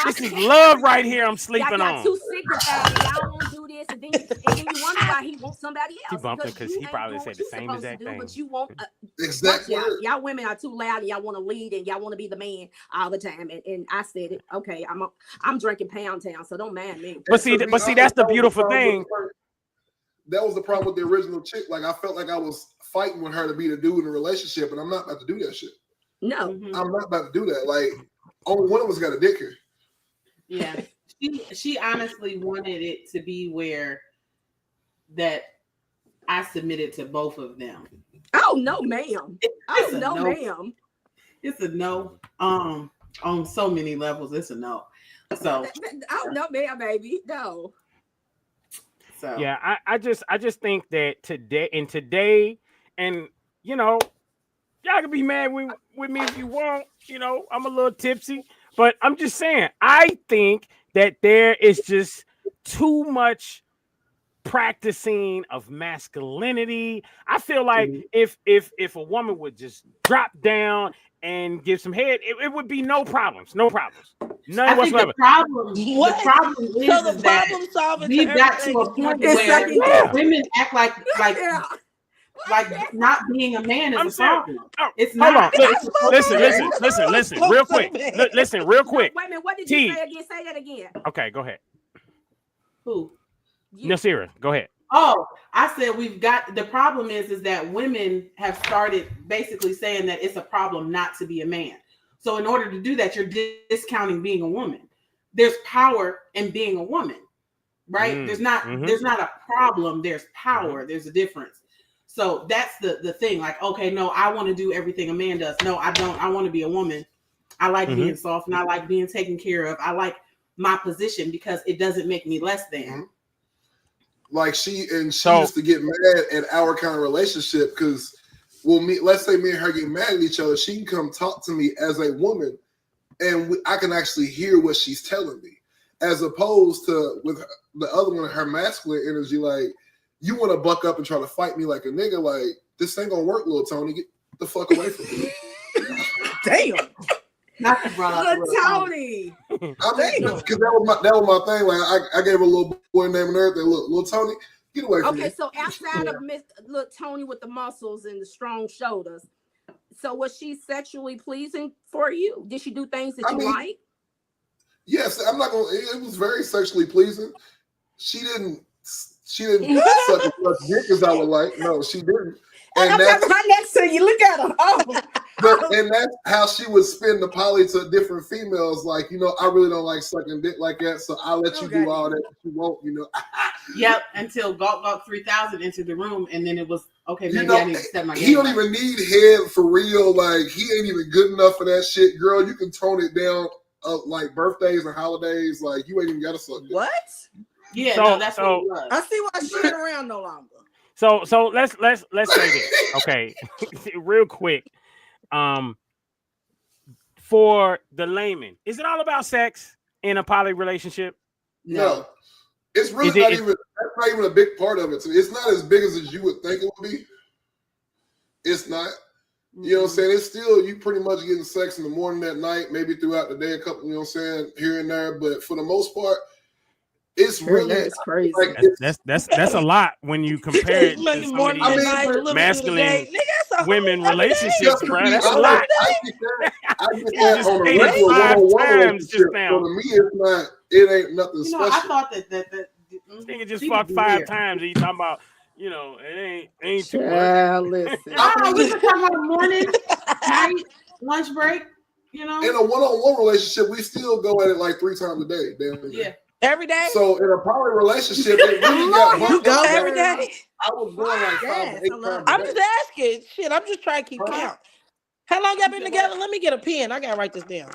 This is love right here. I'm sleeping on. Too sick about it. Y'all won't do this, and then you wonder why he wants somebody else. He bumped him because he probably said the same exact thing. But you won't. Exactly. Y'all women are too loud, and y'all want to lead, and y'all want to be the man all the time. And I said it. Okay, I'm drinking Pound Town, so don't mind me. But see, that's the beautiful thing. That was the problem with the original chick. Like I felt like I was fighting with her to be the dude in the relationship, and I'm not about to do that shit. No, I'm not about to do that. Like only one of us got a dick here. Yeah, she honestly wanted it to be where that I submitted to both of them. Oh no, ma'am. Ma'am. It's a no. On so many levels, it's a no. So oh no, ma'am, baby, no. So yeah, I just think that today, and you know, y'all can be mad with me if you want. You know, I'm a little tipsy, but I'm just saying, I think that there is just too much practicing of masculinity. I feel like if a woman would just drop down and give some head, it would be no problems. None whatsoever. The problem is that we've got to a point where women act like not being a man is a problem. It's not. Listen, real quick. Listen, real quick. Wait a minute, what did you say again? Say that again. Okay, go ahead. Who? Nasira, go ahead. Oh, I said the problem is that women have started basically saying that it's a problem not to be a man. So in order to do that, you're discounting being a woman. There's power in being a woman, right? There's not a problem. There's power. There's a difference. So that's the thing. Like, okay, no, I want to do everything a man does. No, I don't. I want to be a woman. I like being soft, and I like being taken care of. I like my position because it doesn't make me less than. Like she used to get mad at our kind of relationship because, let's say me and her get mad at each other. She can come talk to me as a woman, and I can actually hear what she's telling me, as opposed to with the other one, her masculine energy. Like, you want to buck up and try to fight me like a nigga. Like, this ain't gonna work, little Tony. Get the fuck away from me. Damn. Not to brought up Little Tony. I mean, because that was my thing. Like I gave a little boy name and everything. Look, little Tony, get away from me. Okay, so outside of little Tony with the muscles and the strong shoulders, so was she sexually pleasing for you? Did she do things that you like? Yes, I'm not gonna. It was very sexually pleasing. She didn't suck as much dick as I would like. No, she didn't. And I'm right next to you. Look at her. Oh. And that's how she would spin the poly to different females. Like, you know, I really don't like sucking dick like that, so I'll let you do all that you won't, you know. Yep, until Gawk 3000 entered the room, and then it was, okay, maybe I need to step my game. He don't even need head for real. Like, he ain't even good enough for that shit. Girl, you can tone it down like birthdays and holidays. Like, you ain't even got to suck dick. What? Yeah, no, that's what it was. I see why she ain't around no longer. So let's say this, okay, real quick. For the layman, is it all about sex in a poly relationship? No, it's really not even. That's not even a big part of it. It's not as big as you would think it would be. It's not. You know what I'm saying? It's still you pretty much getting sex in the morning, at night, maybe throughout the day, a couple. You know what I'm saying? Here and there, but for the most part. It's really crazy. Like, that's a lot when you compare it to some of these masculine women relationships, bro. That's a lot. I get that on a regular one-on-one relationship. So to me, it's not. It ain't nothing special. I thought that nigga just fucked 5 times, and you talking about, you know, it ain't too much. Listen. We were talking about morning, night, lunch break. You know, in a one-on-one relationship, we still go at it like 3 times a day. Damn. Yeah. Every day. So in a poly relationship, it really got you go every day. I was going like 5 to 8 times. I'm just asking. Shit, I'm just trying to keep count. How long y'all been together? Let me get a pen. I gotta write this down.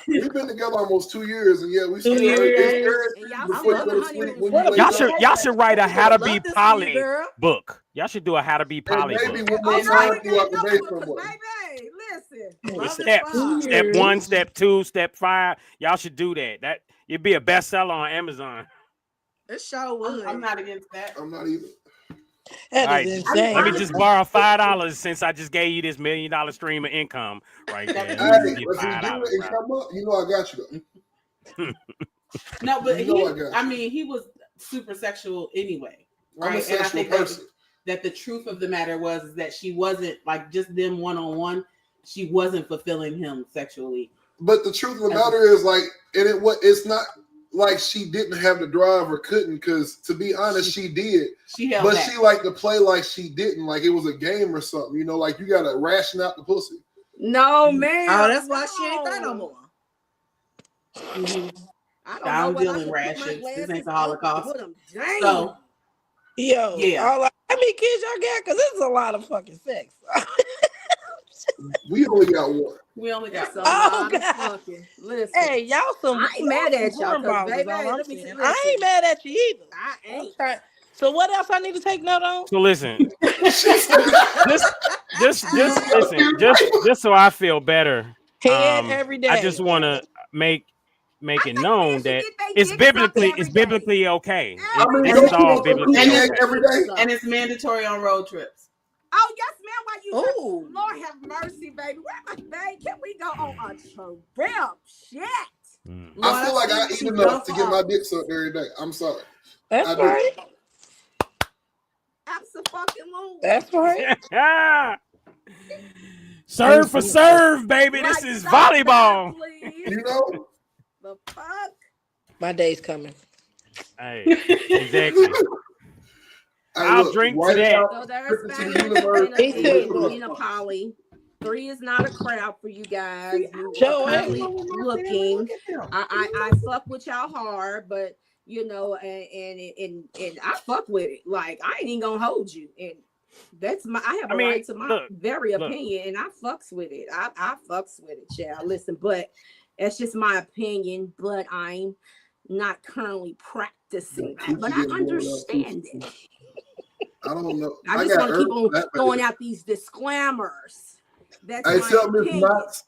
We've been together almost 2 years, and yeah, we still y'all should write a how to be poly book. Y'all should do a how to be poly book. Step 1, step 2, step 5. Y'all should do that. That you'd be a bestseller on Amazon. It sure would. I'm not against that. I'm not either. That is insane. Let me just borrow $5 since I just gave you this $1 million stream of income right there. Hey, if you do it and come up, you know I got you though. No, but he was super sexual anyway, right? And I think that the truth of the matter was that she wasn't like just them one-on-one. She wasn't fulfilling him sexually. But the truth of the matter is, like, it's not like she didn't have the drive or couldn't, because to be honest, she did. She liked to play like she didn't, like it was a game or something. You know, like you gotta ration out the pussy. No, man. Oh, that's why she ain't that no more. I'm dealing rations. This ain't the Holocaust. So, yo, how many kids y'all got? Because this is a lot of fucking sex. We only got one. We only got some. Oh, God. Listen, hey, y'all some. I ain't mad at y'all. Baby, I ain't mad at you either. I ain't. So what else I need to take note on? So listen, just so I feel better. Every day. I just want to make it known that it's biblically okay. This is all biblically okay. And it's mandatory on road trips. Oh yes, man. Why you? Lord have mercy, baby. Where my baby? Can we go on a trip? Shit. I feel like I eat enough to get my dick sucked every day. I'm sorry. That's right. Absolutely. That's right. Serve for serve, baby. This is volleyball. You know. The fuck. My day's coming. Hey, exactly. I'll drink to that. So there's Nina Polly. 3 is not a crowd for you guys. Looking. I fuck with y'all hard, but you know, and I fuck with it. Like I ain't even gonna hold you, and that's I have a right to my opinion, and I fucks with it. I fucks with it, child. Listen, but that's just my opinion. But I'm not currently practicing that, but I understand it. I don't know. I just want to keep on throwing out these disclaimers. That's I tell Miss Knox,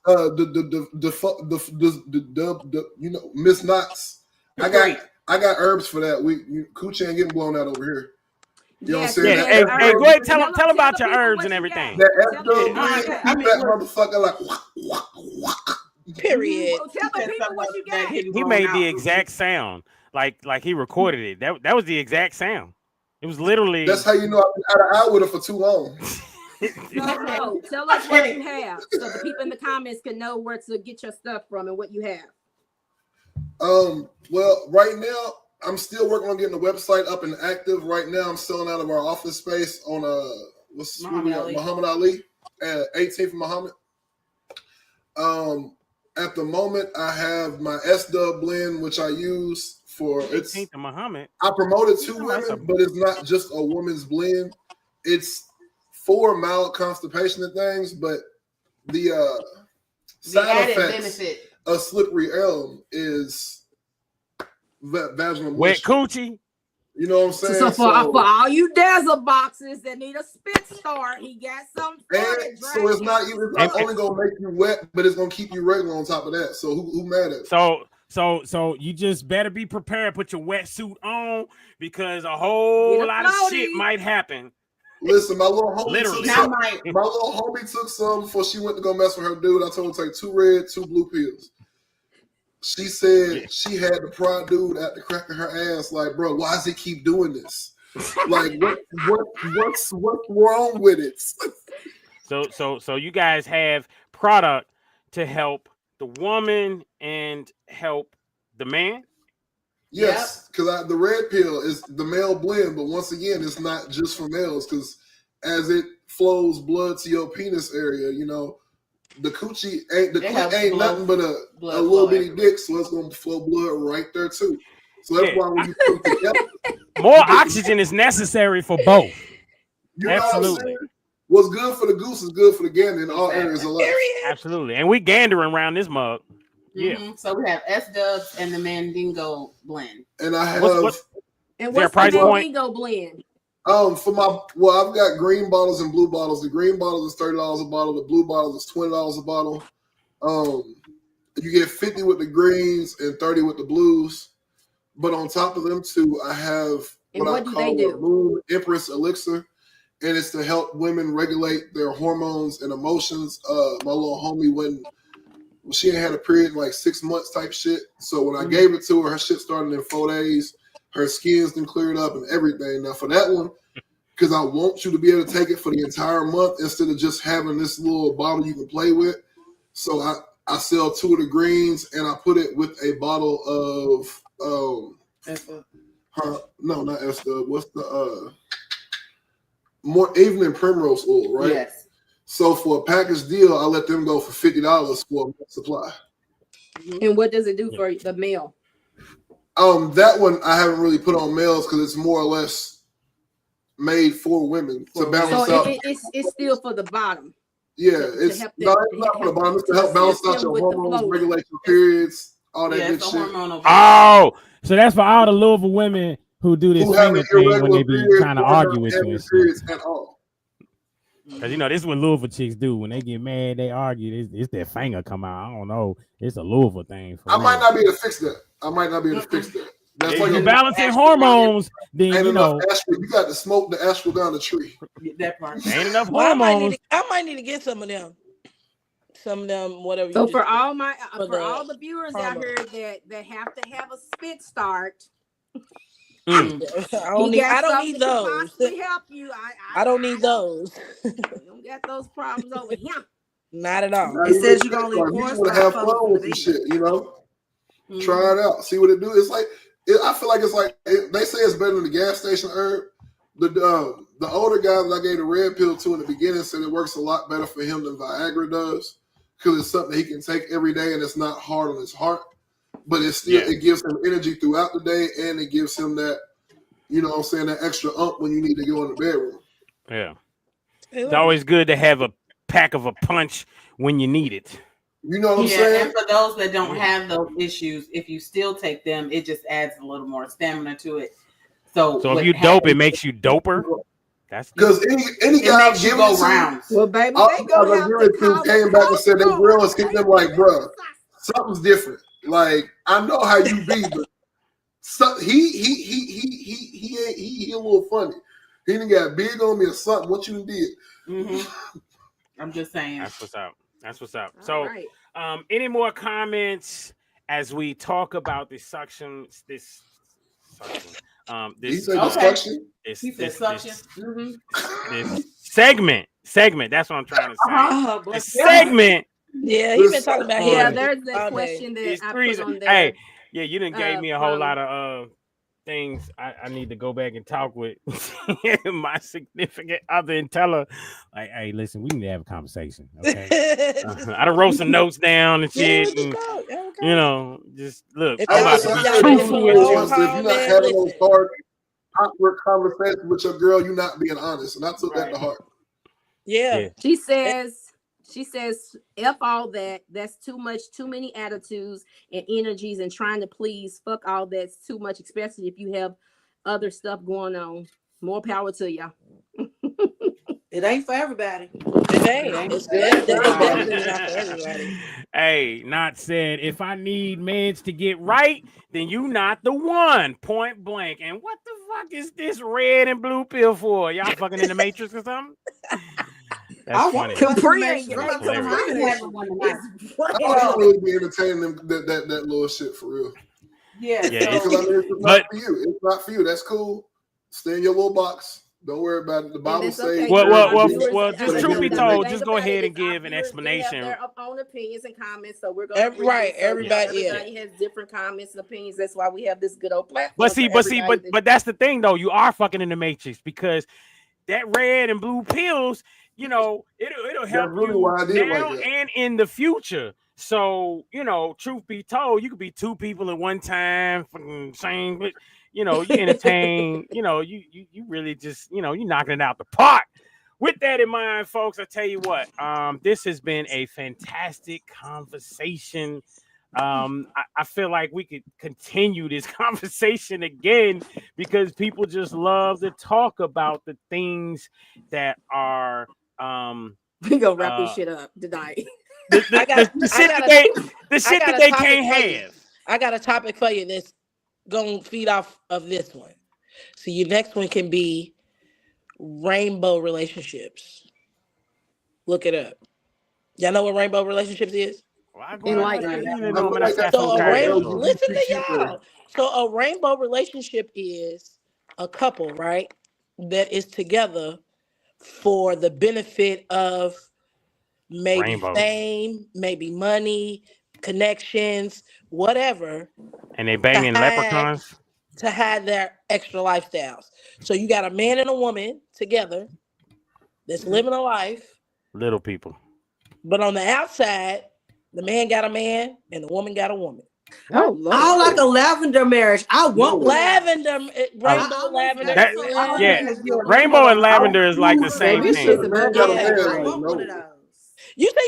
you know, Miss Knox. I got herbs for that. Coochie ain't getting blown out over here. You know what I'm saying? Yeah, hey, go ahead, tell them about your herbs and everything. That F-Dub blend, keep that motherfucker like. Period. Tell the people what you got. He made the exact sound, like he recorded it. That was the exact sound. It was literally. That's how you know I've been out of eye with her for too long. No, tell us what you have, so the people in the comments can know where to get your stuff from and what you have. Well, right now I'm still working on getting the website up and active. Right now I'm selling out of our office space on Muhammad Ali, 18th Muhammad. At the moment, I have my S-Dub blend, which I use for it's. 18th Muhammad. I promoted 2 women, but it's not just a woman's blend. It's for mild constipation and things, but the side effects of slippery elm is vaginal wet coochie. You know what I'm saying? So for all you Dazzle boxes that need a spit start, he got some. So it's not only gonna make you wet, but it's gonna keep you regular on top of that. So who mad at it? So you just better be prepared. Put your wetsuit on because a whole lot of shit might happen. Listen, my little homie took some before she went to go mess with her dude. I told her to take 2 red, 2 blue pills. She said she had the pride dude at the crack of her ass. Like, bro, why does he keep doing this? Like, what's wrong with it? So you guys have product to help the woman and help the man. Yes, because the red pill is the male blend, but once again, it's not just for males. Because as it flows blood to your penis area, you know. The coochie ain't nothing but a little bitty dick, so it's gonna flow blood right there too. So that's why when you put them together, more oxygen is necessary for both. You know absolutely. What's good for the goose is good for the gander in all areas of life. Absolutely, and we gandering around this mug. Yeah. Mm-hmm. So we have S-Dubs and the Mandingo blend. And I have. What's the Mandingo blend? I've got green bottles and blue bottles. The green bottles is $30 a bottle. The blue bottles is $20 a bottle. You get 50 with the greens and 30 with the blues. But on top of them two, I have what I call a Moon Empress Elixir, and it's to help women regulate their hormones and emotions. My little homie she ain't had a period in like 6 months type shit. So when I gave it to her shit started in 4 days. Her skin's been cleared up and everything. Now for that one, because I want you to be able to take it for the entire month instead of just having this little bottle you can play with. So I sell 2 of the greens and I put it with a bottle of no, not S-Dub. What's the more evening primrose oil, right? Yes. So for a package deal, I let them go for $50 for a month supply. And what does it do for the male? That one I haven't really put on males because it's more or less made for women to balance out. It's still for the bottom. Yeah, it's not for the bottom. It's to help balance out your hormones, regulate your periods, all that good shit. Oh, so that's for all the Louisville women who do this finger thing when they be trying to argue with you. At all. Because you know this is what Louisville chicks do when they get mad, they argue. It's their finger come out. I don't know. It's a Louisville thing. I might not be able to fix that. That's like you're balancing hormones. Then you know you got to smoke the astral down the tree. That part ain't enough hormones. I might need to get some of them. Whatever. So for all the viewers out here that have to have a spit start. I don't need those. Help you. I don't need those. You don't got those problems over here. Not at all. It says you can only have fun with this shit, you know. Try it out, see what it do. It's like I feel like it's like they say it's better than the gas station herb. The older guy that I gave the red pill to in the beginning said it works a lot better for him than Viagra does because it's something he can take every day and it's not hard on his heart. But it's still it gives him energy throughout the day and it gives him that, you know what I'm saying, that extra when you need to go in the bedroom. Yeah. It's always good to have a pack of a punch when you need it. You know what I'm saying? And for those that don't have those issues, if you still take them, it just adds a little more stamina to it. So if you dope, it makes you doper. That's because any guy I'm giving it to, well, baby, came back and said they real and hit them like, bro, something's different. Like I know how you be, but he a little funny. He done got big on me or something. What you did? Mm-hmm. I'm just saying. That's what's up. That's what's up. All So, right. Any more comments as we talk about this suction? This He said the suction. He said suction. This segment. That's what I'm trying to say. Uh-huh. Segment. Yeah, he's been talking about him. Yeah, there's that question that I put on there. Hey, yeah, you didn't gave me a whole lot of things I need to go back and talk with my significant other and tell her, like, hey, listen, we need to have a conversation. Okay. I done wrote some notes down and shit. Yeah, And, okay. you know, just look. If I'm y'all- about to if be y'all truthful ready with for you. a If you're not having those listen. hard, awkward conversations with your girl, you're not being honest, and I took that to heart. Yeah. She says, F all that. That's too much, too many attitudes and energies and trying to please. Fuck all that's too much, especially if you have other stuff going on. More power to y'all. It ain't for everybody. It ain't. It's definitely not for everybody. Hey, not said, if I need meds to get right, then you not the one. Point blank. And what the fuck is this red and blue pill for? Y'all fucking in the Matrix or something? That's funny. Capri That's ain't getting hilarious. I don't really be entertaining them, that little shit for real. Yeah, because I mean, it's not for you. It's not for you. That's cool. Stay in your little box. Don't worry about it. The Bible says. Well, just truth be told, just go ahead and give an explanation. They have their own opinions and comments, so we're going to everybody has different comments and opinions. That's why we have this good old platform. But that's the thing though. You are fucking in the Matrix because that red and blue pills, you know, it'll help you now and in the future. So, you know, truth be told, you could be two people at one time, same, but you know, you entertain, you know, you really just, you know, you knocking it out the park. With that in mind, folks, I tell you what, this has been a fantastic conversation. I feel like we could continue this conversation again because people just love to talk about the things that are we gonna wrap this shit up tonight. The shit that they can't have. I got a topic for you that's gonna feed off of this one. So your next one can be rainbow relationships. Look it up. Y'all know what rainbow relationships is? Listen to y'all. So a rainbow relationship is a couple, right? That is together for the benefit of maybe fame, maybe money, connections, whatever. And they banging leprechauns to hide their extra lifestyles. So you got a man and a woman together that's living a life. Little people. But on the outside, the man got a man and the woman got a woman. Oh, I like a lavender marriage. I want lavender, rainbow, lavender. Rainbow and lavender is like the same thing. You say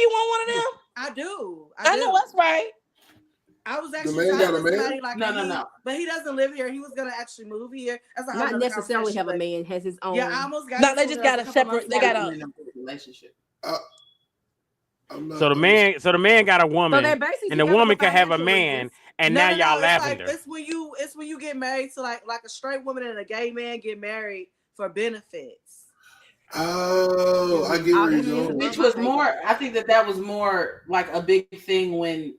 you want one of them? I do. I know that's right. I was actually no. But he doesn't live here. He was gonna actually move here. That's not necessarily have a man, has his own. Yeah, I almost got. No, they just got a separate. They got a relationship. So the man got a woman, and the woman can have a man, and now y'all lavender. It's when you get married to like a straight woman and a gay man get married for benefits. Oh, I get where you're going. Which was more. I think that was more like a big thing when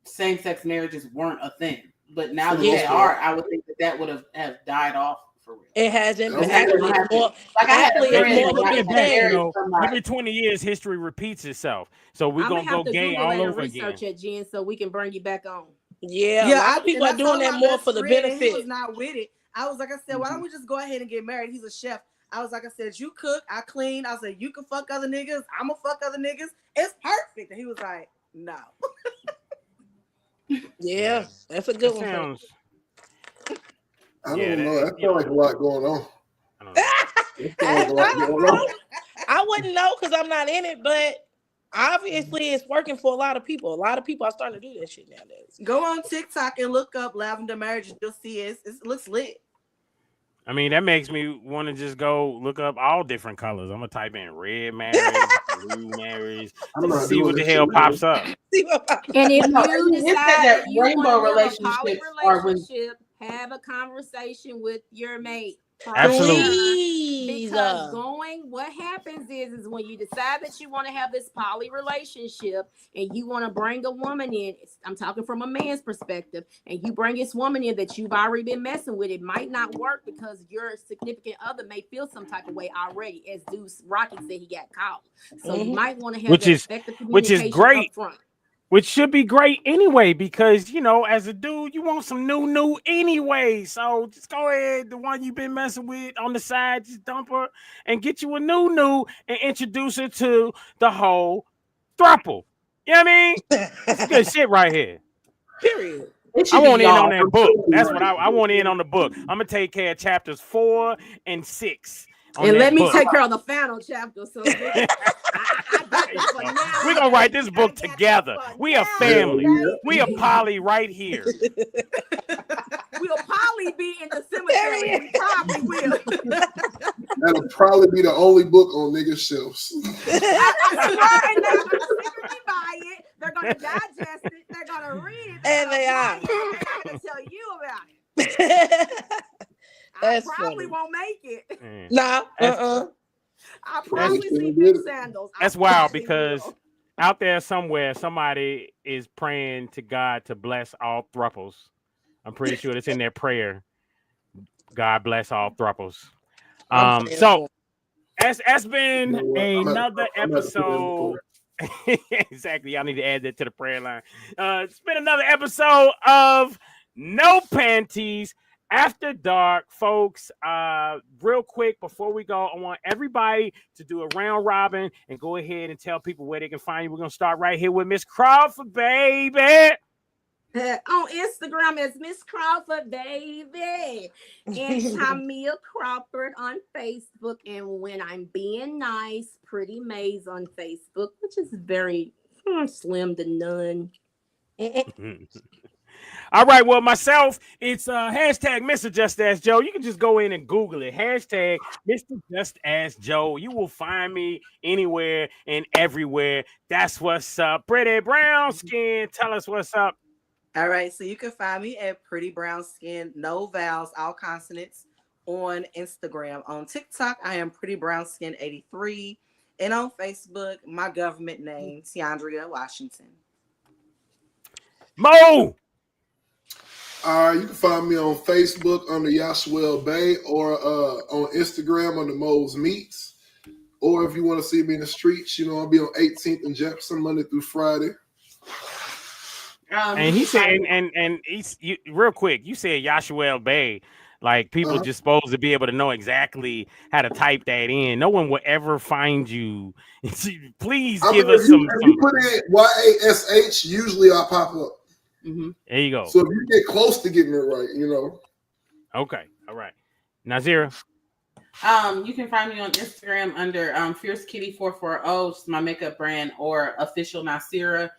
same-sex marriages weren't a thing, but now that they are, I would think that would have died off. It hasn't. Actually, every 20 years, history repeats itself. So we're gonna go gay all over again. Research at Jen, so we can bring you back on. Yeah, a lot of people are doing that more for the benefit. He was not with it. I was like, I said, why don't we just go ahead and get married? He's a chef. I was like, I said, you cook, I clean. I said, you can fuck other niggas. I'm gonna fuck other niggas. It's perfect. And he was like, no. Yeah, that's a good one. I don't know. That sounds like a lot going on. I wouldn't know because I'm not in it, but obviously it's working for a lot of people. A lot of people are starting to do that shit nowadays. Go on TikTok and look up lavender marriage. You'll see it looks lit. I mean, that makes me want to just go look up all different colors. I'm gonna type in red marriage, blue marriage, see what the hell pops up. And if you decide that you rainbow relationship, have a conversation with your mate. Absolutely. Because what happens is when you decide that you want to have this poly relationship and you want to bring a woman in, I'm talking from a man's perspective, and you bring this woman in that you've already been messing with, it might not work because your significant other may feel some type of way already, as Deuce Rocky said he got caught. So you might want to have effective communication great. up front. Which should be great anyway, because, you know, as a dude, you want some new anyway. So just go ahead, the one you've been messing with on the side, just dump her and get you a new and introduce her to the whole throuple. You know what I mean? It's good shit right here. Period. I want in on that book. That's what I want in on the book. I'm going to take care of chapters 4 and 6. And let me take care of the final chapter. So we're gonna write this book together. We a family. We a poly right here. We'll probably be in the cemetery. We probably will. That'll probably be the only book on niggas' shelves. I swear, and they're gonna secretly buy it. They're gonna digest it. They're gonna read it. And they are. They're gonna tell you about it. That's I probably funny. won't make it. Nah. I probably see big sandals. That's wild, because out there somewhere, somebody is praying to God to bless all thruples. I'm pretty sure it's in their prayer. God bless all thruples. So that's been another episode. Exactly. Y'all need to add that to the prayer line. It's been another episode of No Panties After Dark, folks. Real quick before we go, I want everybody to do a round robin and go ahead and tell people where they can find you. We're gonna start right here with Miss Crawford, baby. On Instagram is Miss Crawford, baby, and Tamia Crawford on Facebook. And when I'm being nice, Pretty Maze on Facebook, which is very slim to none. All right, well, myself, it's hashtag Mr. Just Ask Joe. You can just go in and Google it. Hashtag Mr. Just Ask Joe. You will find me anywhere and everywhere. That's what's up. Pretty Brown Skin, tell us what's up. All right, so you can find me at Pretty Brown Skin, no vowels, all consonants, on Instagram. On TikTok, I am Pretty Brown Skin 83. And on Facebook, my government name, Tiandria Washington. Mo! You can find me on Facebook under Yashw'el Bay, or on Instagram under Mo's Meats. Or if you want to see me in the streets, you know, I'll be on 18th and Jefferson Monday through Friday. And he said, and he's real quick, you said Yashw'el Bay, like people just supposed to be able to know exactly how to type that in. No one will ever find you. Please give us some. If you put in YASH, usually I'll pop up. Mm-hmm. There you go. So if you get close to getting it right, you know. Okay. All right. Nasira. You can find me on Instagram under Fierce Kitty 440, which is my makeup brand, or official Nasira.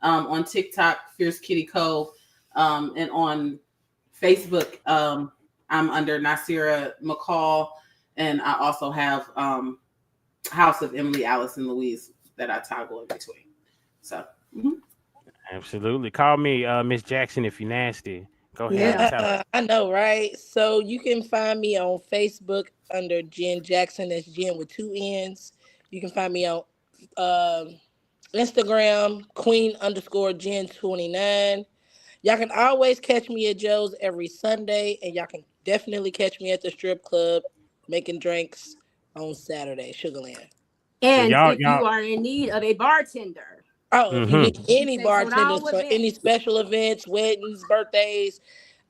On TikTok, Fierce Kitty Co. And on Facebook, I'm under Nasira McCall. And I also have House of Emily, Alice, and Louise that I toggle in between. So, Absolutely. Call me Miss Jackson if you're nasty. Go ahead. Yeah, I know, right? So you can find me on Facebook under Jenn Jackson. That's Jen with 2 N's. You can find me on Instagram, Queen_Jen29. Y'all can always catch me at Joe's every Sunday, and y'all can definitely catch me at the strip club making drinks on Saturday, Sugarland. And if you are in need of a bartender. If you need any bartenders for any special events, weddings, birthdays,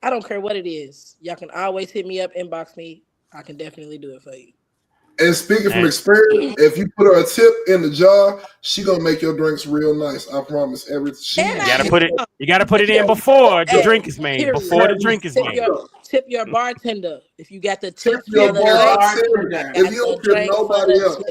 I don't care what it is. Y'all can always hit me up, inbox me. I can definitely do it for you. And speaking from experience, if you put her a tip in the jar, she gonna make your drinks real nice. I promise. You gotta put it in before the drink is made. Period. Before the drink is made. Tip your bartender. If you got the tips your for the bartender. If you don't tip nobody else.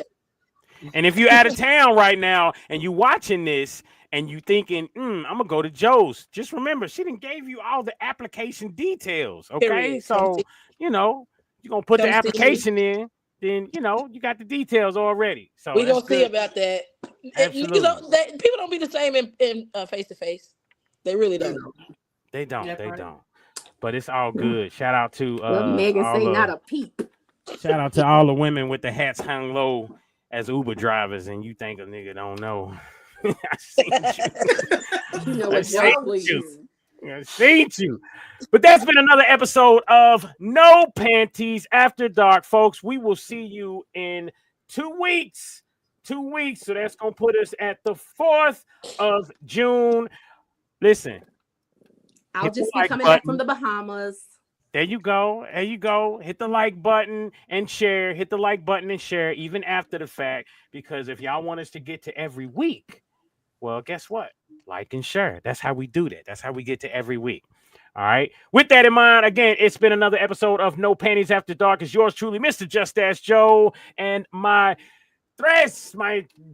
And if you're out of town right now and you watching this and you thinking, I'm gonna go to Joe's, just remember she didn't gave you all the application details. Okay, Period. so you're gonna put the application in. Then you got the details already. So we gonna see about that. Absolutely. People don't be the same in face to face. They really don't. They don't. but it's all good. Shout out to Megan say not a peep. Shout out to all the women with the hats hung low as Uber drivers, and you think a nigga don't know. I seen you. You know what, I seen you. But that's been another episode of No Panties After Dark, folks. We will see you in 2 weeks. 2 weeks. So that's going to put us at the 4th of June. Listen. I'll just be coming back from the Bahamas. There you go. There you go. Hit the like button and share. Hit the like button and share even after the fact. Because if y'all want us to get to every week, well, guess what? Like and share. That's how we do that. That's how we get to every week. All right. With that in mind, again, it's been another episode of No Panties After Dark. It's yours truly, Mr. Just Ask Joe, and my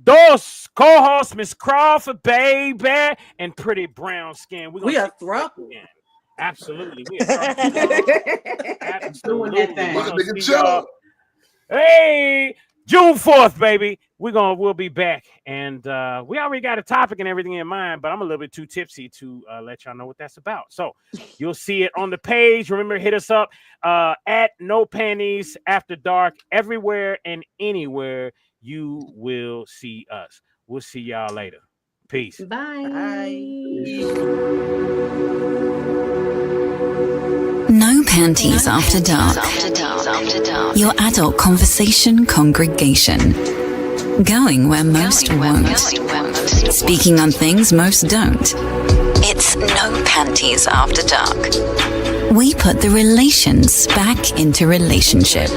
dos co-host, Miss Crawford, baby, and pretty brown skin. We are throuple. Absolutely. We are absolutely. Hey, June 4th, baby. We'll be back. And we already got a topic and everything in mind, but I'm a little bit too tipsy to let y'all know what that's about. So you'll see it on the page. Remember, hit us up at No Panties After Dark. Everywhere and anywhere you will see us. We'll see y'all later. Peace. Bye. No Panties After Dark. Your adult conversation congregation. Going where most won't. Speaking on things most don't. It's No Panties After Dark. We put the relations back into relationship.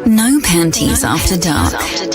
No Panties After Dark.